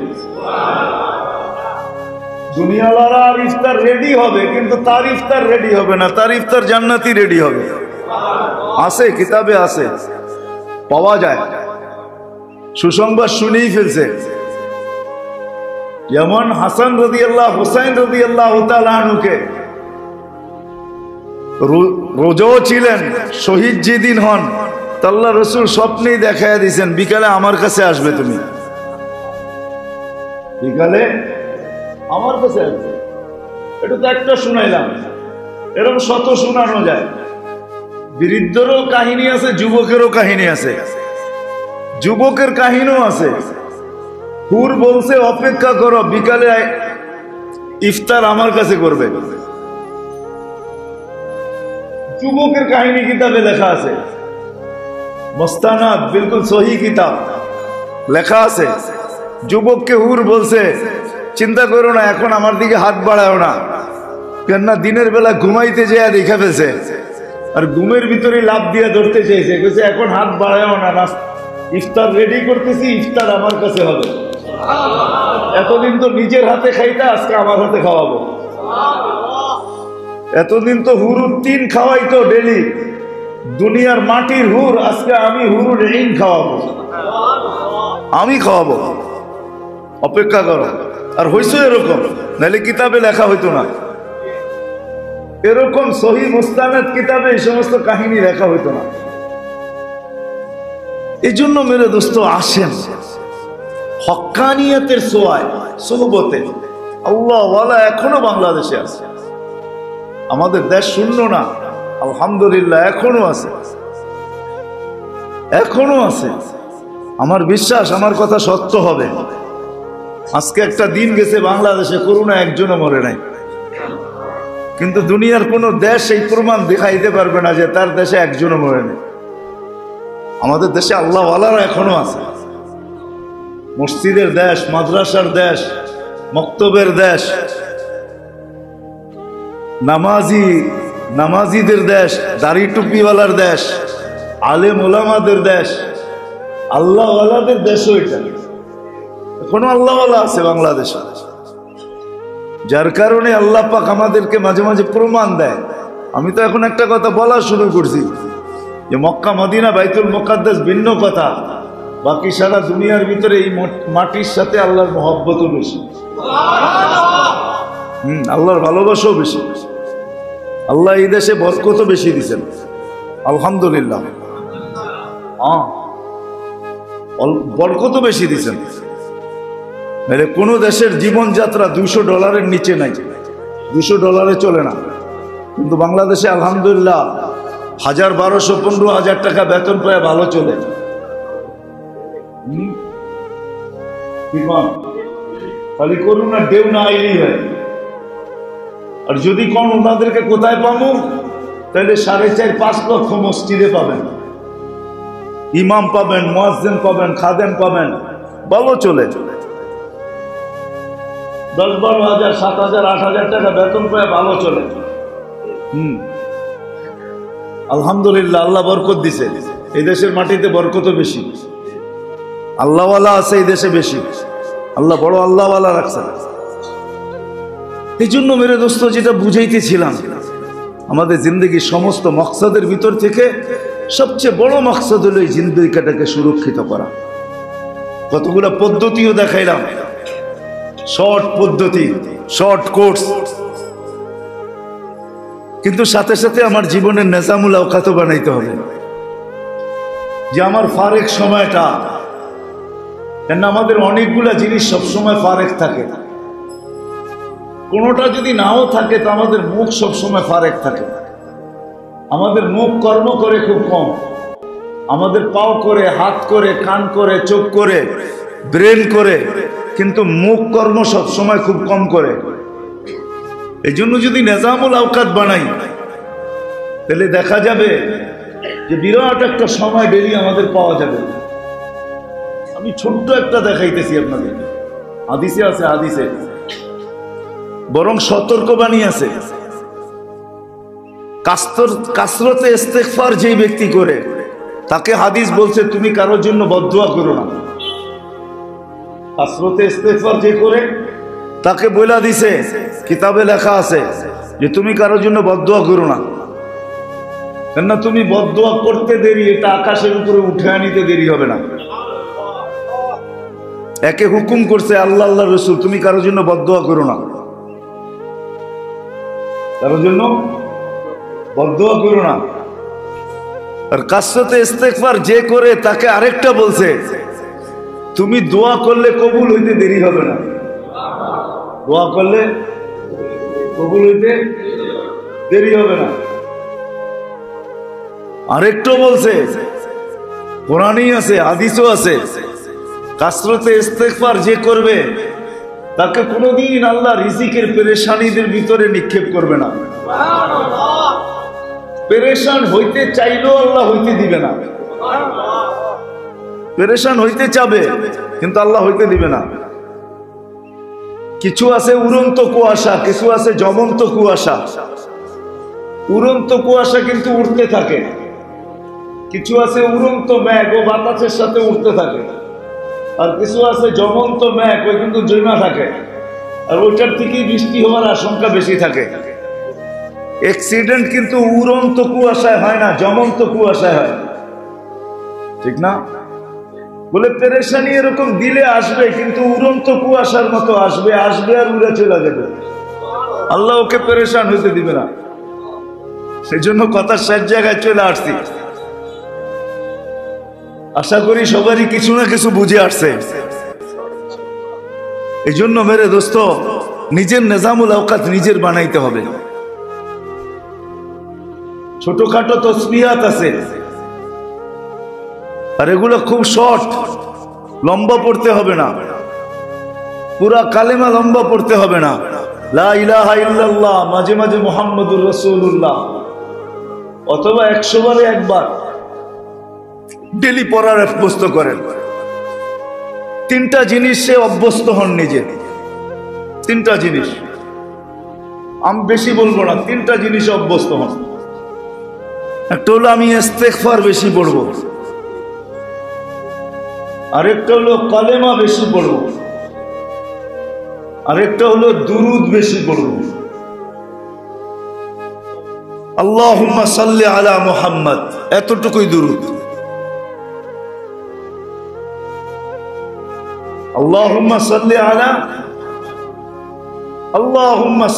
দুনিয়াওয়ালা আর ইফতার রেডি হবে, কিন্তু তার ইফতার রেডি হবে না, তার ইফতার জান্নাতি রেডি হবে। আছে, কিতাবে আছে, পাওয়া যায়। সুসংবাদ শুনেই ফেলছে। যেমন হাসান রাদিয়াল্লাহু, হুসাইন রাদিয়াল্লাহু তাআলা আনহুকে রোজাও ছিলেন, শহীদ যেদিন হন আল্লাহ রসুল স্বপ্নেই দেখাইয়া দিয়েছেন বিকালে আমার কাছে আসবে, তুমি বিকালে আমার কাছে আসবে। এটা তো একটা শুনাইলাম, এরকম শত শোনানো যায়। বৃদ্ধরও কাহিনী আছে, যুবকেরও কাহিনী আছে, যুবকের কাহিনীও আছে। হুর বলছে অপেক্ষা করো, বিকালে ইফতার আমার কাছে করবে। যুবকের কাহিনী কিতাবে লেখা আছে। মুস্তানাদ বিলকুল সহি কিতাব, লেখা আছে যুবককে হুর বলছে চিন্তা করো না, এখন আমার দিকে হাত বাড়াও না, কেননা দিনের বেলা ঘুমাইতে যেয়ে দেখা ফেলছে আর ঘুমের ভিতরে লাভ দিয়ে ধরতে চেয়েছে, বলছে এখন হাত বাড়াও না, ইফতার রেডি করতেছি, ইফতার আমার কাছে হবে। এতদিন তো নিজের হাতে খাইতে, আজকে আমার হাতে খাওয়াবো। এতদিন তো হুরুর তিন খাওয়াইতো ডেলি, দুনিয়ার মাটির হুর, আজকে আমি হুরুর ঋণ খাওয়াবো, আমি খাওয়াবো, অপেক্ষা করো। আর হইছো এরকম, নাহলে কিতাবে লেখা হইতো না, এরকম সহি মুস্তানাদ কিতাবে এই সমস্ত কাহিনী লেখা হইতো না। এই জন্য মেরে দোস্ত আসেন হক্কানিয়তের সোয়ায় সোহবতে, আল্লাহ ওয়ালা এখনো বাংলাদেশে আছে, আমাদের দেশ শূন্য না, আলহামদুলিল্লাহ এখনো আছে, এখনো আছে। আমার বিশ্বাস আমার কথা সত্য হবে। আজকে একটা দিন গেছে বাংলাদেশে করোনা একজনও মরে নাই, কিন্তু দুনিয়ার কোনো দেশ এই প্রমাণ দেখাইতে পারবে না যে তার দেশে একজনও মরে নেই। আমাদের দেশে আল্লাহ ওয়ালারা এখনো আছে, মসজিদের দেশ, মাদ্রাসার দেশ, মক্তবের দেশ, নামাজিদের দেশ, দাড়ি টুপিওয়ালার দেশ, আলেম ওলামাদের দেশ, আল্লাহ ওয়ালাদের দেশও এটা, এখনো আল্লাহ ওয়ালা আছে বাংলাদেশে। যার কারণে আল্লাহ পাক আমাদেরকে মাঝে মাঝে প্রমাণ দেয়। আমি তো এখন একটা কথা বলা শুরু করছি যে মক্কা মদিনা বাইতুল মুকাদ্দাস ভিন্ন কথা, বাকি সারা দুনিয়ার ভিতরে এই মাটির সাথে আল্লাহর মহব্বতও বেশি, আল্লাহর ভালোবাসাও বেশি। আল্লাহ এই দেশে বরকতও বেশি দিচ্ছেন, আলহামদুলিল্লাহ, বরকতও বেশি দিচ্ছেন। কোন দেশের জীবনযাত্রা $200 নিচে নাই, $200 চলে না, কিন্তু বাংলাদেশে আলহামদুলিল্লাহ 1000, 1200, 15,000 টাকা বেতন পায় ভালো চলে। খালি করুন না, দেও না আইলেই হয়। আর যদি কোন ওনাদেরকে কোথায় পাবো, তাহলে 4.5-5 লক্ষ মসজিদে পাবেন, ইমাম পাবেন, মুয়াজ্জিন পাবেন, খাদেম পাবেন, ভালো চলে। 10-12,000, 7,000, 8,000 টাকা বেতন পায় ভালো চলে। আলহামদুলিল্লাহ, আল্লাহ বরকত দিছে। এই দেশের মাটিতে বরকতও বেশি, আল্লাহওয়ালা আছে এই দেশে বেশি, আল্লাহ বড় আল্লাহওয়ালা রাখছে। এই জন্য মেরে দোস্ত যেটা বুঝাইতেছিলাম, আমাদের জিন্দগির সমস্ত মকসদের ভিতর থেকে সবচেয়ে বড় মকসদ হলো এই জিন্দগিটাকে সুরক্ষিত করা। কতগুলো পদ্ধতিও দেখাইলাম, শর্ট পদ্ধতি, শর্ট কোর্স, কিন্তু সাথে সাথে আমার জীবনের নেজামুল আওকাতও বানাইতে হবে, যে আমার ফারেক সময়টা, কেন আমাদের অনেকগুলা জিনিস সবসময় ফারেক থাকে, কোনোটা যদি নাও থাকে তো আমাদের মুখ সবসময় ফারেক থাকে। আমাদের মুখ কর্ম করে খুব কম, আমাদের পাও করে, হাত করে, কান করে, চোখ করে, ব্রেন করে, কিন্তু মুখ কর্ম সবসময় খুব কম করে। এই জন্য যদি নেজামুল আওকাত বানাই, তাহলে দেখা যাবে যে বিরাট একটা সময় ডেলি আমাদের পাওয়া যাবে। আমি ছোট্ট একটা দেখাইতেছি আপনাদের, হাদিসে আছে, হাদিসে বরং সতর্কবাণী আছে। কাসরতে ইস্তেগফার যে ব্যক্তি করে, তাকে হাদিস বলছে তুমি কারোর জন্য বদদুয়া করো না। কাসরতে ইস্তেগফার যে করে, তাকে বইলা দিছে, কিতাবে লেখা আছে যে তুমি কারোর জন্য বদদুয়া করো না, কেননা তুমি বদদুয়া করতে দেরি, এটা আকাশের উপরে উঠে আনিতে দেরি হবে না। একে হুকুম করছে আল্লাহ, আল্লাহ রসুল, তুমি কারোর জন্য বদদুয়া করো না, কারোর জন্য বদদুয়া করো না। আর কাসরতে ইস্তেগফার যে করে, তাকে আরেকটা বলছে তুমি দোয়া করলে কবুল হইতে দেরি হবে না, দোয়া করলে কবুল হইতে দেরি হবে না। আরেকটা বলছে, কোরআনেই আছে, হাদিসও আছে, কাসরতে ইস্তেগফার যে করবে তাকে কোনোদিন আল্লাহ রিজিকের পেরেশানিদের ভিতরে নিক্ষেপ করবে না। পেরেশান হইতে চাইলেও আল্লাহ হইতে দিবে না। পেরেশান হইতে চাবে কিন্তু আল্লাহ হইতে দিবে না। কিছু আছে উড়ন্ত কুয়াশা, কিছু আছে জ্বলন্ত কুয়াশা। উড়ন্ত কুয়াশা কিন্তু উড়তে থাকে, কিছু আছে উড়ন্ত মেঘ ও বাতাসের সাথে উড়তে থাকে, আর কিছু আছে জ্বলন্ত মেঘ ওই কিন্তু জমা থাকে, আর ওইটার থেকেই বৃষ্টি হওয়ার আশঙ্কা বেশি থাকে। অ্যাক্সিডেন্ট কিন্তু উড়ন্ত কুয়াশায় হয় না, জ্বলন্ত কুয়াশায় হয়, ঠিক না? বলে পেরেশানি এরকম দিলে আসবে, কিন্তু উড়ন্ত কুয়াশার মতো আসবে, আসবে আর উড়ে চলে যাবে। আল্লাহ ওকে পেরেশান হইতে দিবে না। সেই জন্য কথা শেষ জায়গায় চলে আসছি। আশা করি সবারই কিছু না কিছু বুঝে আসছে। এই জন্য মেরে দোস্ত, নিজের নিজামুল আওকাত নিজের বানাইতে হবে। ছোটখাটো তসবিহাত আছে, আর এগুলো খুব শর্ট, লম্বা পড়তে হবে না, পুরা কালেমা লম্বা পড়তে হবে না। লা ইলাহা ইল্লাল্লাহ, মাঝে মাঝে মুহাম্মাদুর রাসূলুল্লাহ, অথবা 100 বারে একবার ডেলি পড়ার অভ্যস্ত করেন। 3টা জিনিস সে অভ্যস্ত হন নিজে, 3টা জিনিস, আমি বেশি বলবো না, 3টা জিনিস অভ্যস্ত হন। একটা হলো আমি ইস্তেগফার বেশি পড়বো, আরেকটা হলো কালেমা বেশি পড়বো, আরেকটা হলো দুরুদ বেশি পড়বো। আল্লাহুম্মা সাল্লি আলা মুহাম্মদ, এতটুকুই দুরুদ। আল্লাহুম্মা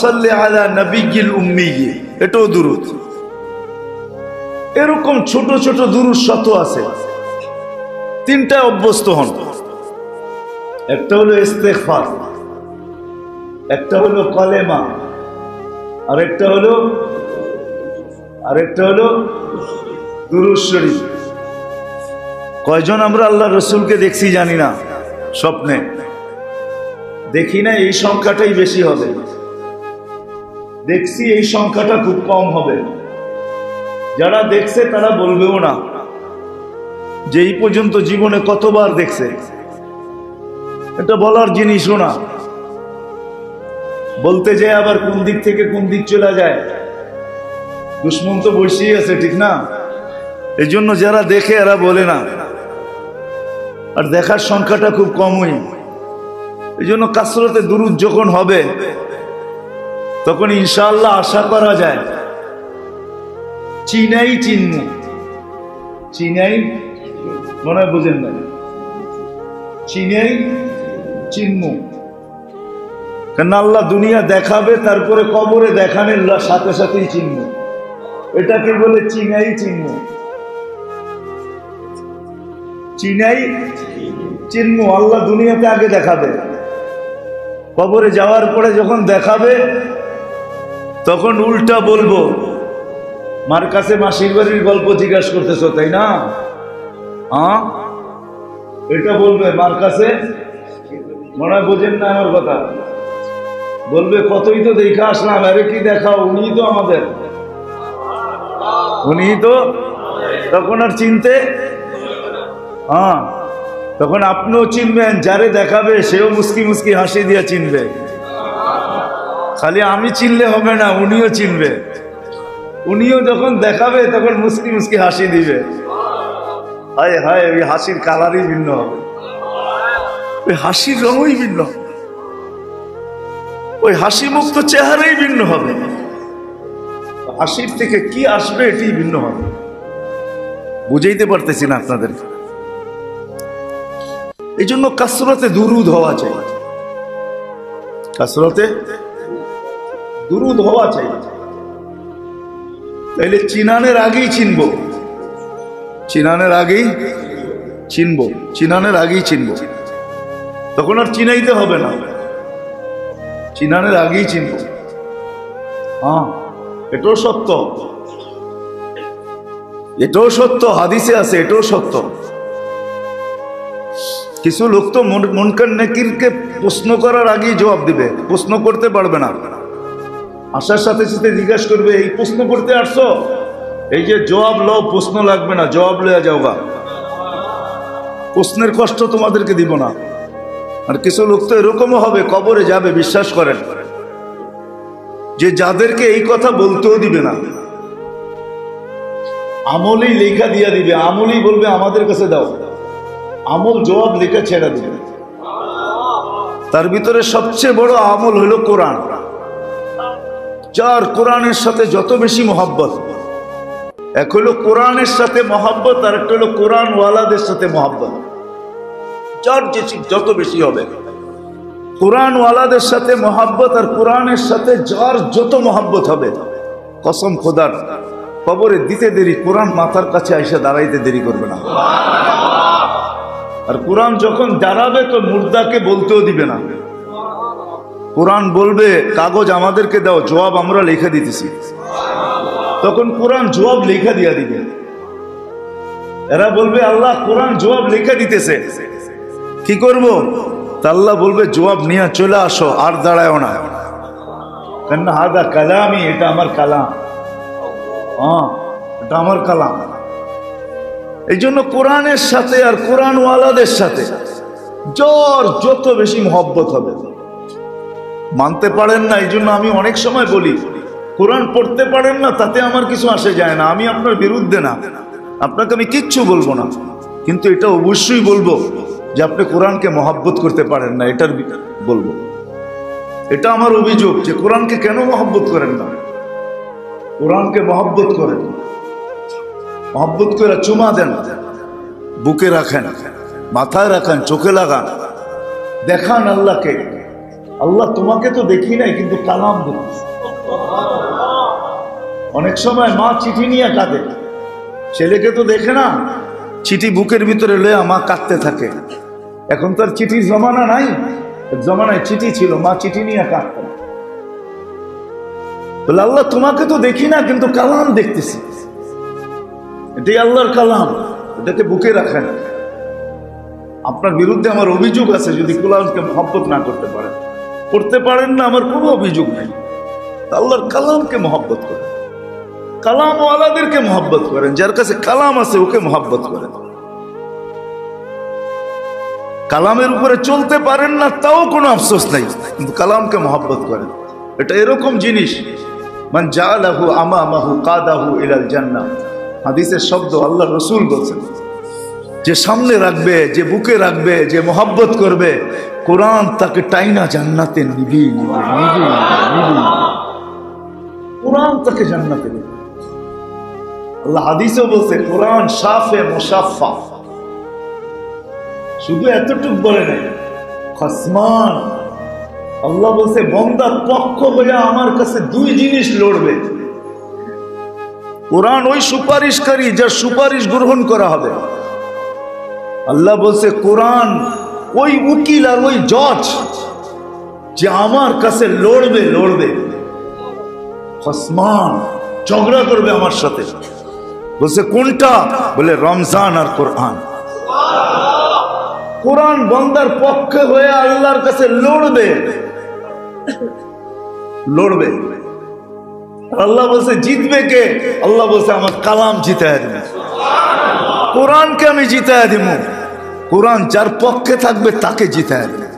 সাল্লি আলা নবিয়্যিল উম্মি, এটাও দুরুদ। এরকম ছোট ছোট দুরুদ শত আছে, 3টা অভ্যস্ত হন। একটা হলো ইস্তেগফার, একটা হলো কালেমা, আরেকটা হলো দুরূদ শরীফ। কয়জন আমরা আল্লাহ রসুলকে দেখছি জানি না, স্বপ্নে দেখি না, এই সংখ্যাটাই বেশি হবে। দেখছি এই সংখ্যাটা খুব কম হবে। যারা দেখছে তারা বলবেও না যে এই পর্যন্ত জীবনে কতবার দেখছে, এটা বলার জিনিসও না। বলতে যায় আবার কোন দিক থেকে কোন দিক চলে যায়, দুশ্মন তো বসেই আছে, ঠিক না? এই জন্য যারা দেখে এরা বলে না, আর দেখার সংখ্যাটা খুব কমই। এই জন্য কাসরতে দুরুদ যখন হবে তখন ইনশাআল্লাহ আশা করা যায় চিনাই মনে হয় বুঝেন না, চিনাই চিহ্ন। কেন আল্লাহ দুনিয়া দেখাবে, তারপরে কবরে দেখানোর সাথে সাথেই চিহ্ন। এটাকে বলে চিনাই চিহ্ন, চিনাই চিহ্ন। আল্লাহ দুনিয়াতে আগে দেখাবে, কবরে যাওয়ার পরে যখন দেখাবে তখন উল্টা বলবো, মার কাছে মাসির বাড়ির গল্প জিজ্ঞাসা করতেছ তাই না? হ্যাঁ, এটা বলবে মার কাছে, মনে হয় বোঝেন না আমার কথা। বলবে কতই তো দেখা আসলাম, আরে কি দেখাও, উনিই তো আমাদের, উনিই তো। তখন আর চিনতে, হ্যাঁ, তখন আপনিও চিনবেন, যারে দেখাবে সেও মুস্কি মুস্কি হাসি দিয়ে চিনবে। খালি আমি চিনলে হবে না, উনিও চিনবে। উনিও যখন দেখাবে তখন মুস্কি মুস্কি হাসি দিবে। হায় হায়, ওই হাসির কালারই ভিন্ন হবে, ওই হাসির রঙই ভিন্ন, ওই হাসি মুক্ত চেহারাই ভিন্ন হবে। হাসির থেকে কি আসবে এটাই ভিন্ন হবে। বুঝাইতে পারতেছি না আপনাদের। এই জন্য কাসরতে দুরুদ হওয়া চাই, কাসরতে দুরুদ হওয়া চাই। তাইলে চিনানের আগেই চিনবো, চিনানের আগেই চিনবো, চিনানের আগেই চিনবো, তখন আর চিনাইতে হবে না, চিনানের আগেই চিনবো। হ্যাঁ, এটাও সত্য, এটাও সত্য, হাদিসে আছে, এটাও সত্য। কিছু লোক তো মুনকার নাকিরকে প্রশ্ন করার আগেই জবাব দিবে, প্রশ্ন করতে পারবে না। আসার সাথে সাথে জিজ্ঞাসা করবে, এই প্রশ্ন করতে আসছো? এই যে জবাব লও, প্রশ্ন লাগবে না, জবাব লইয়া যাওগা। প্রশ্নের কষ্ট তোমাদেরকে দিব না। আর কিছু লোক তো এরকমও হবে, কবরে যাবে, বিশ্বাস করেন, যে যাদেরকে এই কথা বলতেও দিবে না, আমলই লেখা দিয়া দিবে, আমলই বলবে আমাদের কাছে দাও, আমল জবাব লেখা ছেড়ে দিবে। তার ভিতরে সবচেয়ে বড় আমল হলো কোরআন। যার কোরআনের সাথে যত বেশি মহব্বত, এক হলো কোরআনের সাথে মহব্বত, আর একটা হলো কোরআন ওয়ালাদের সাথে মহব্বত। যার যত বেশি হবে কোরআন ওয়ালাদের সাথে মহব্বত, আর কোরআনের সাথে যার যত মহব্বত হবে, কসম খোদার, কবরে দিতে দেরি, কোরআন মাথার কাছে এসে দাঁড়াইতে দেরি করবে না। আর কোরআন যখন দাঁড়াবে তো মুর্দাকে বলতেও দিবে না। কোরআন বলবে কাগজ আমাদেরকে দাও, জবাব আমরা লিখে দিতেছি। তখন কোরআন জবাব লেখা দিয়া দিবে। এরা বলবে আল্লাহ কোরআন জবাব লেখা দিতেছে, কি করব? তা আল্লাহ বলবে জবাব নিয়ে চলে আসো, আর দাঁড়ায় না, কেন হাদা কালামি, এটা আমার কালাম, হ্যাঁ এটা আমার কালাম। এই জন্য কোরআনের সাথে আর কোরআন ওয়ালাদের সাথে যার যত বেশি মহব্বত হবে, মানতে পারেন না, এই জন্য আমি অনেক সময় বলি কোরআন পড়তে পারেন না, তাতে আমার কিছু আসে যায় না, আমি আপনার বিরুদ্ধে না, আপনাকে আমি কিচ্ছু বলবো না, কিন্তু এটা অবশ্যই বলবো যে আপনি কোরআনকে মহব্বত করতে পারেন না, এটার বলবো। এটা আমার অভিযোগ যে কোরআনকে কেন মহব্বত করেন না? কোরআনকে মহব্বত করেন, মহব্বত করে চুমা দেন, বুকে রাখেন, মাথায় রাখেন, চোখে লাগান, দেখান আল্লাহকে, আল্লাহ তোমাকে তো দেখি নাই কিন্তু কালাম দেখি। অনেক সময় মা চিঠি নিয়ে কাঁদে, ছেলেকে তো দেখে না, চিঠি বুকের ভিতরে লয়া মা কাঁদতে থাকে। এখন তো আর চিঠির জমানা নাই, জমানায় চিঠি ছিল, মা চিঠি নিয়ে কাঁদতেন। বলে আল্লাহ তোমাকে তো দেখি না কিন্তু কালাম দেখতেছি, এটাই আল্লাহর কালাম, এটাকে বুকে রাখেন। আপনার বিরুদ্ধে আমার অভিযোগ আছে যদি কোরআনকে মহব্বত না করতে পারেন, করতে পারেন না, আমার কোনো অভিযোগ নেই। আল্লাহর কালামকে মহব্বত করেন, কালাম ওয়ালাদেরকে মহব্বত করেন, যার কাছে কালাম আছে ওকে মহব্বত করেন। কালামের উপরে চলতে পারেন না তাও কোনো আফসোস নাই, কিন্তু কালামকে মহব্বত করেন। এটা এরকম জিনিস, মান জাআলাহু আমামাহু কাদাহু ইলাল জান্নাহ, হাদিসের শব্দ, আল্লাহ রসুল বলছেন, যে সামনে রাখবে, যে বুকে রাখবে, যে মহব্বত করবে, কোরআন তাকে টাইনা জান্নাতে নিবি, কোরআন তাকে জান্নাতে নিবি। আল্লাহ হাদিসও বলছে কোরআন শাফে মুশাফফা, শুধু এতটুকু বলে নাই, খসমান। আল্লাহ বলছে বান্দার পক্ষ হয়ে আমার কাছে দুই জিনিস লড়বে। কোরআন ওই সুপারিশকারী যার সুপারিশ গ্রহণ করা হবে। আল্লাহ বলছে কোরআন ওই উকিল আর ওই জজ যে আমার কাছে লড়বে, লড়বে, খসমান, ঝগড়া করবে আমার সাথে। বলছে কোনটা? বলে রমজান আর কোরআন। কোরআন বান্দার পক্ষে হয়ে আল্লাহর কাছে লড়বে, লড়বে। আল্লাহ বলছে জিতবে কে? আল্লাহ বলছে আমার কালাম জিতায় দিবে, কোরআনকে আমি জিতায় দিব। কোরআন যার পক্ষে থাকবে তাকে জিতায় দিবে।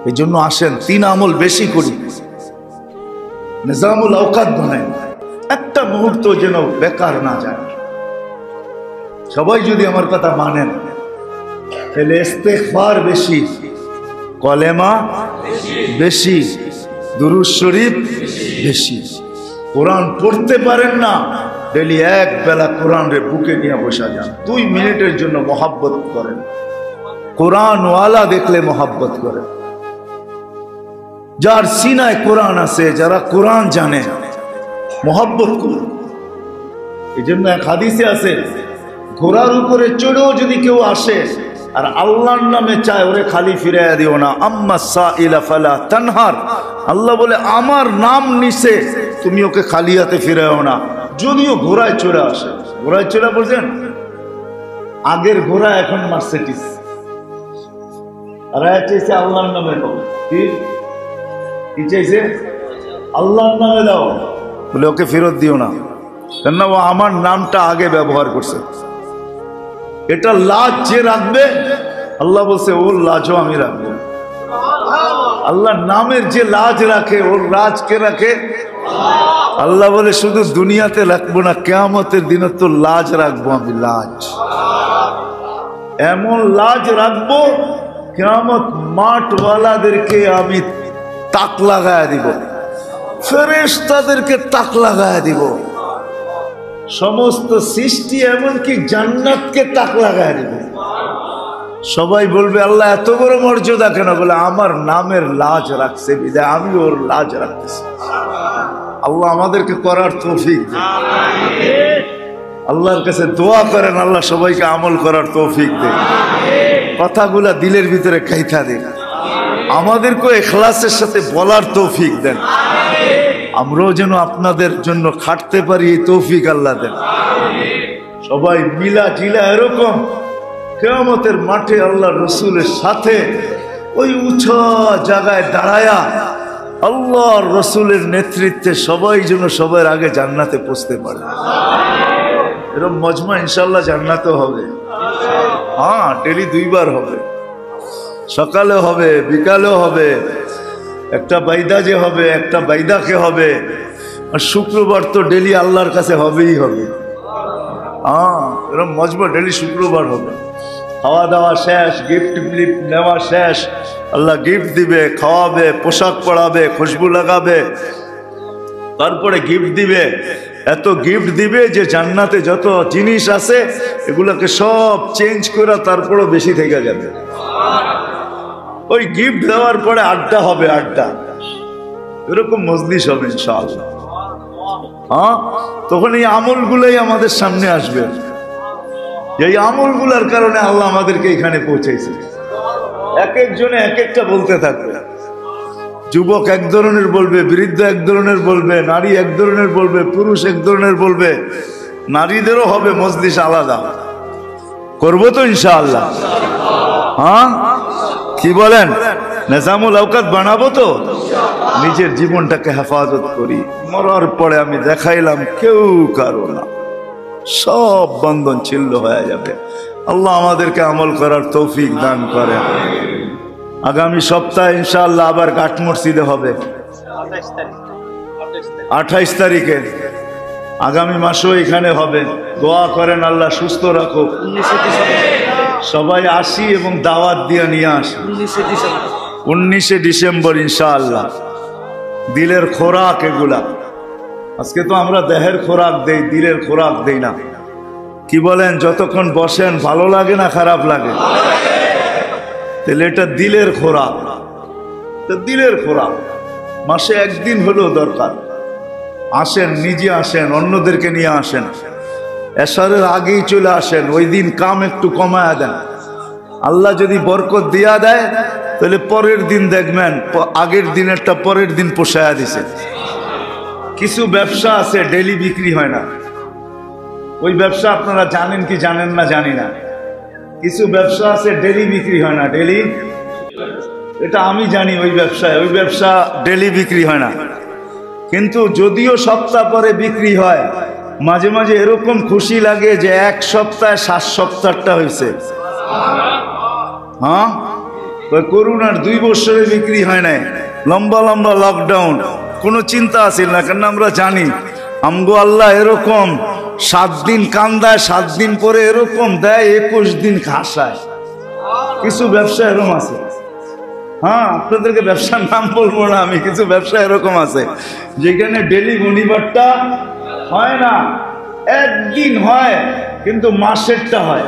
এই জন্য আসেন তিন আমল বেশি করি, নিজামুল আওকাত বানাই, একটা মুহূর্ত যেন বেকার না যায়। সবাই যদি আমার কথা মানেন তাহলে ইস্তেগফার বেশি, কলেমা বেশি, দুরূদ শরীফ বেশি। কোরআন পড়তে পারেন না, ডেলি এক বেলা কোরআন রে বুকে নিয়ে বসা যান, 2 মিনিটের জন্য মহব্বত করেন, কোরআন ওয়ালা দেখলে মহব্বত করেন। যার সিনায় কোরআন আছে, যারা কোরআন জানে, মহব্বত করুন। এই জন্য এক হাদিসে আছে, ঘোড়ার উপরে চড়েও যদি কেউ আসে আর আল্লাহর নামে চায়, ওরে খালি ফিরাইয়া দিও না, আম্মা সাইলা ফালা তানহার। আল্লাহ বলে আমার নাম নিছে, তুমি ওকে খালি হাতে ফিরাইও না, যদিও ঘোড়ায় চড়ে আসে। ঘোড়ায় চড়ে বলছেন, আগের ঘোড়া এখন মার্সিডিজ, আর চাইছে আল্লাহর নামে দাও। কি চাইছে? আল্লাহর নামে দাও। বলে ওকে ফেরত দিও না, কেননা ও আমার নামটা আগে ব্যবহার করছে। এটা লাজ যে রাখবে আল্লাহ বলছে ওর লাজও আমি রাখবো। আল্লাহ নামের যে লাজ রাখে ওর লাজ কে রাখে? আল্লাহ বলে শুধু দুনিয়াতে রাখবো না, কিয়ামতের দিনে তো লাজ রাখবো আমি। লাজ, এমন লাজ রাখবো কিয়ামত মাঠওয়ালাদেরকে আমি তাক লাগায় দিব, ফেরেশতাদেরকে তাক লাগায় দিব, সমস্ত সৃষ্টি এমনকি জান্নাতকে তাক লাগায় দিব। সবাই বলবে আল্লাহ এত বড় মর্যাদা কেন? বলে আমার নামের লাজ রাখছে বিধায় আমি ওর লাজ রাখতেছি। আল্লাহ আমাদেরকে করার তৌফিক দেন। আল্লাহর কাছে দোয়া করেন আল্লাহ সবাইকে আমল করার তৌফিক দেন, কথাগুলা দিলের ভিতরে কাইথা দেন, আমাদেরকে ইখলাসের সাথে বলার তৌফিক দেন, আমরাও যেন আপনাদের জন্য খাটতে পারি এই তৌফিক আল্লাহ দেন। সবাই মিলা জিলা এরকম কিয়ামতের মাঠে আল্লাহ রসুলের সাথে ওই উঁচা জায়গায় দাঁড়ায়া আল্লাহর রসুলের নেতৃত্বে সবাই যেন সবার আগে জান্নাতে পৌঁছতে পারে। এরকম মজমা ইনশাল্লাহ জান্নাতেও হবে। হ্যাঁ, ডেলি 2 বার হবে, সকালে হবে, বিকালেও হবে। একটা বাইদা যে হবে, একটা বাইদাকে হবে, আর শুক্রবার তো ডেলি আল্লাহর কাছে হবেই হবে। হ্যাঁ, এরকম মজমা ডেলি শুক্রবার হবে। খাওয়া দাওয়া শেষ, গিফট নেওয়া শেষ, আল্লাহ গিফট দিবে, খাওয়াবে, পোশাক পরাবে, খুশবু লাগাবে, তারপরে গিফট দিবে। এত গিফট দিবে যে জান্নাতে যত জিনিস আছে এগুলোকে সব চেঞ্জ করে তারপরও বেশি থেকে যাবে। ওই গিফট দেওয়ার পরে আড্ডা হবে, আড্ডা, এরকম মজলিস হবে ইনশাআল্লাহ। হ্যাঁ, তখন এই আমলগুলোই আমাদের সামনে আসবে। এই আমলগুলোর কারণে আল্লাহ আমাদেরকে এখানে পৌঁছাইছে। এক একজনে এক একটা বলতে থাকবে। যুবক এক ধরনের বলবে, বৃদ্ধ এক ধরনের বলবে, নারী এক ধরনের বলবে, পুরুষ এক ধরনের বলবে। নারীদেরও হবে মজলিস আলাদা, করবো তো ইনশাআল্লাহ। হ্যাঁ, কি বলেন? নিজামুল আওকাত বানাবো তো। নিজের জীবনটাকে হেফাজত করি, মরার পরে আমি দেখাইলাম কেউ কারো না, সব বন্ধন ছিন্ন হয়ে যাবে। আল্লাহ আমাদেরকে আমল করার তৌফিক দান করেন। আগামী সপ্তাহে ইনশাআল্লাহ আবার ঘাট মসজিদে হবে 28 তারিখে। আগামী মাসও এখানে হবে। দোয়া করেন আল্লাহ সুস্থ রাখো। সবাই আসি এবং দাওয়াত দিয়ে নিয়ে আসি 19 ডিসেম্বর ইনশাআল্লাহ। দিলের খোরাক এগুলা। আজকে তো আমরা দেহের খোরাক দেই, দিলের খোরাক দেই না। কি বলেন? যতক্ষণ বসেন ভালো লাগে না খারাপ লাগে? তাহলে এটা দিলের খোরাক। তো দিলের খোরাক মাসে একদিন হলেও দরকার। আসেন, নিজে আসেন, অন্যদেরকে নিয়ে আসেন। এশারের আগেই চলে আসেন, ওই দিন কাম একটু কমায়া দেন। আল্লাহ যদি বরকত দিয়া দেয় তাহলে পরের দিন দেখবেন আগের দিনেরটা পরের দিন পোষায়া দিছে। কিছু ব্যবসা আছে ডেলি বিক্রি হয় না। ওই ব্যবসা আপনারা জানেন কি জানেন না জানি না। কিছু ব্যবসা আছে ডেলি বিক্রি হয় না, ডেলি, এটা আমি জানি। ওই ব্যবসা ডেলি বিক্রি হয় না, কিন্তু যদিও সপ্তাহ পরে বিক্রি হয়, মাঝে মাঝে এরকম খুশি লাগে যে 1 সপ্তাহে 7 সপ্তাহটা হয়েছে। হ্যাঁ, ওই করোনার 2 বছরে বিক্রি হয় নাই। লম্বা লম্বা লকডাউন, কোনো চিন্তা আসিল না, কেন আমরা জানি আমগো আল্লাহ এরকম 7 দিন কান্দায়, 7 দিন পরে এরকম দেয়, 21 দিন হাসায়। কিছু ব্যবসা এরকম আছে। হ্যাঁ, আপনাদেরকে ব্যবসার নাম বলবো না আমি। কিছু ব্যবসা এরকম আছে যেখানে ডেলি শনিবারটা হয় না, একদিন হয় কিন্তু মাসেরটা হয়।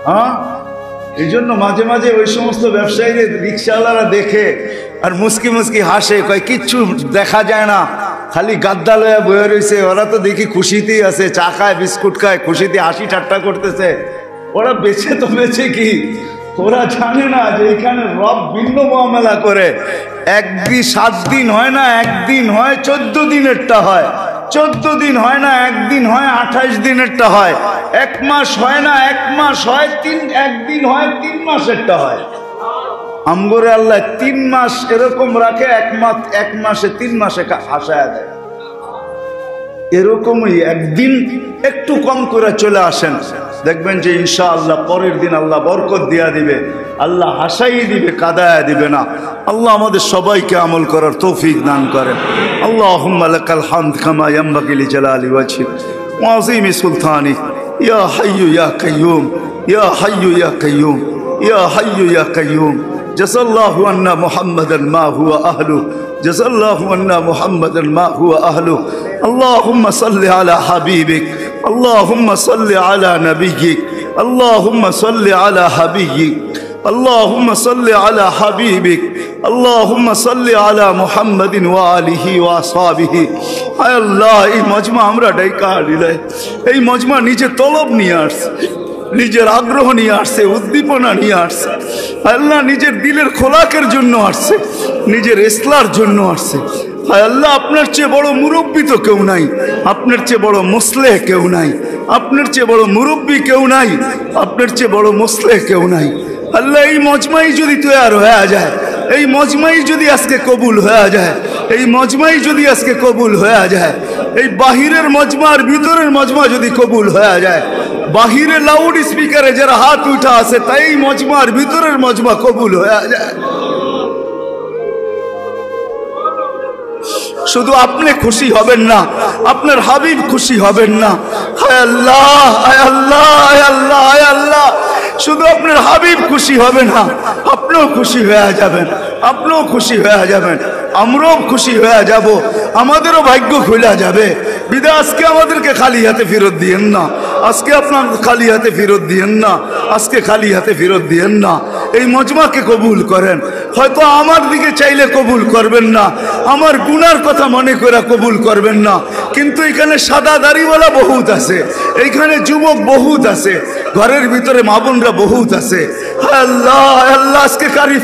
হ্যাঁ, এই জন্য মাঝে মাঝে ওই সমস্ত ব্যবসায়ীদের রিক্সাওয়ালারা দেখে আর মুস্কি মুস্কি হাসে, কয় কিচ্ছু দেখা যায় না, খালি গাদ্দা লয়া বয়ে রয়েছে। ওরা তো দেখি খুশিতেই আছে, চা খায়, বিস্কুট খায়, খুশিতে হাসি ঠাট্টা করতেছে। ওরা বেঁচে তো বেঁচে কি, ওরা জানে না যে এখানে রব ভিন্ন মুআমালা করে। 7 দিন হয় না, একদিন হয়, 14 দিনেরটা হয়। 14 দিন হয় না, একদিন হয়, 28 দিনেরটা হয়। 1 মাস হয় না, 1 মাস হয়, একদিন হয়, 3 মাসেরটা হয়। আমগরে আল্লাহ 3 মাস এরকম রাখে, 1 মাসে 3 মাসে হাসায়া দেয়। এরকমই একদিন একটু কম করে চলে আসেন, দেখবেন যে ইনশাআল্লাহ পরের দিন আল্লাহ বরকত দিয়া দিবে, আল্লাহ হাসাই দিবে, কাদায়া দিবে না। আল্লাহ আমাদের সবাইকে আমল করার তৌফিক দান করেন। আল্লাহুম্মা লাকাল হামদ কামা ইয়ানবাগি লিজালালি ওয়াজহিক ওয়া আযীমি সুলতানিক ইয়া হাইয়্যু ইয়া কাইয়্যুম ইয়া হাইয়্যু ইয়া কাইয়্যুম ইয়া হাইয়্যু ইয়া কাইয়্যুম। জাযাল্লাহু আন্না মুহাম্মাদান মা হুয়া আহলু, জাযাল্লাহু আন্না মুহাম্মাদান মা হুয়া আহলু। আল্লাহুম্মা সাল্লি আলা হাবিবিক, আল্লাহুম্মা সাল্লি আলা নবিয়্যিক, আল্লাহুম্মা সাল্লি আলা হাবিয়্যিক, আল্লাহুম্মা সাল্লি আলা হাবিবিক, আল্লাহুম্মা সাল্লি আলা মুহাম্মাদিন ওয়া আলিহি ওয়া আসহাবিহি। হায় আল্লাহ, এই মজমা আমরা ডাইকা দিলে, এই মজমা নিজে তলব নিয়ে আসছে, নিজের আগ্রহ নিয়ে আসছে, উদ্দীপনা নিয়ে আসছে। আল্লাহ নিজের দিলের খোলাকের জন্য আসছে, নিজের ইসলার জন্য আসছে। হায় আল্লাহ, আপনার চেয়ে বড় মুরব্বী তো কেউ নাই, আপনার চেয়ে বড় মুসলেহ কেউ নাই, আপনার চেয়ে বড় মুরব্বী কেউ নাই, আপনার চেয়ে বড় মুসলেহ কেউ নাই। আল্লাহ, এই মজমাই যদি তৈয়ার হয়ে যায়, এই মজমাই যদি আজকে কবুল হয়ে যায়, এই মজমাই যদি আজকে কবুল হয়ে যায়, এই বাহিরের মজমার ভিতরের মজমা যদি কবুল হয়ে যায়, বাহিরে লাউড স্পিকারে যারা হাত উঠা আছে তাই মজমার ভিতরের মজমা কবুল হয়ে যায়। শুধু আপনি খুশি হবেন না, আপনার হাবিব খুশি হবেন না। হায় আল্লাহ, হায় আল্লাহ, হায় আল্লাহ, হায় আল্লাহ, শুধু আপনার হাবিব খুশি হবে না, আপনিও খুশি হয়ে যাবেন, আপনিও খুশি হয়ে যাবেন, আমরাও খুশি হয়ে যাব, আমাদেরও ভাগ্য খুলে যাবে। বিদা আজকে আমাদেরকে খালি হাতে ফেরত দিয়েন না, আজকে আপনার খালি হাতে ফেরত দিয়েন না, আজকে খালি হাতে ফেরত দিয়েন না। এই মজমাকে কবুল করেন। হয়তো আমার দিকে চাইলে কবুল করবেন না, আমার গুনার কথা মনে করে কবুল করবেন না, কিন্তু এখানে সাদা দাড়িওয়ালা বহুত আছে, এইখানে যুবক বহুত আছে, ঘরের ভিতরে মা বোনরা বহুত আছে। আল্লাহ, আল্লাহ আজকে কারি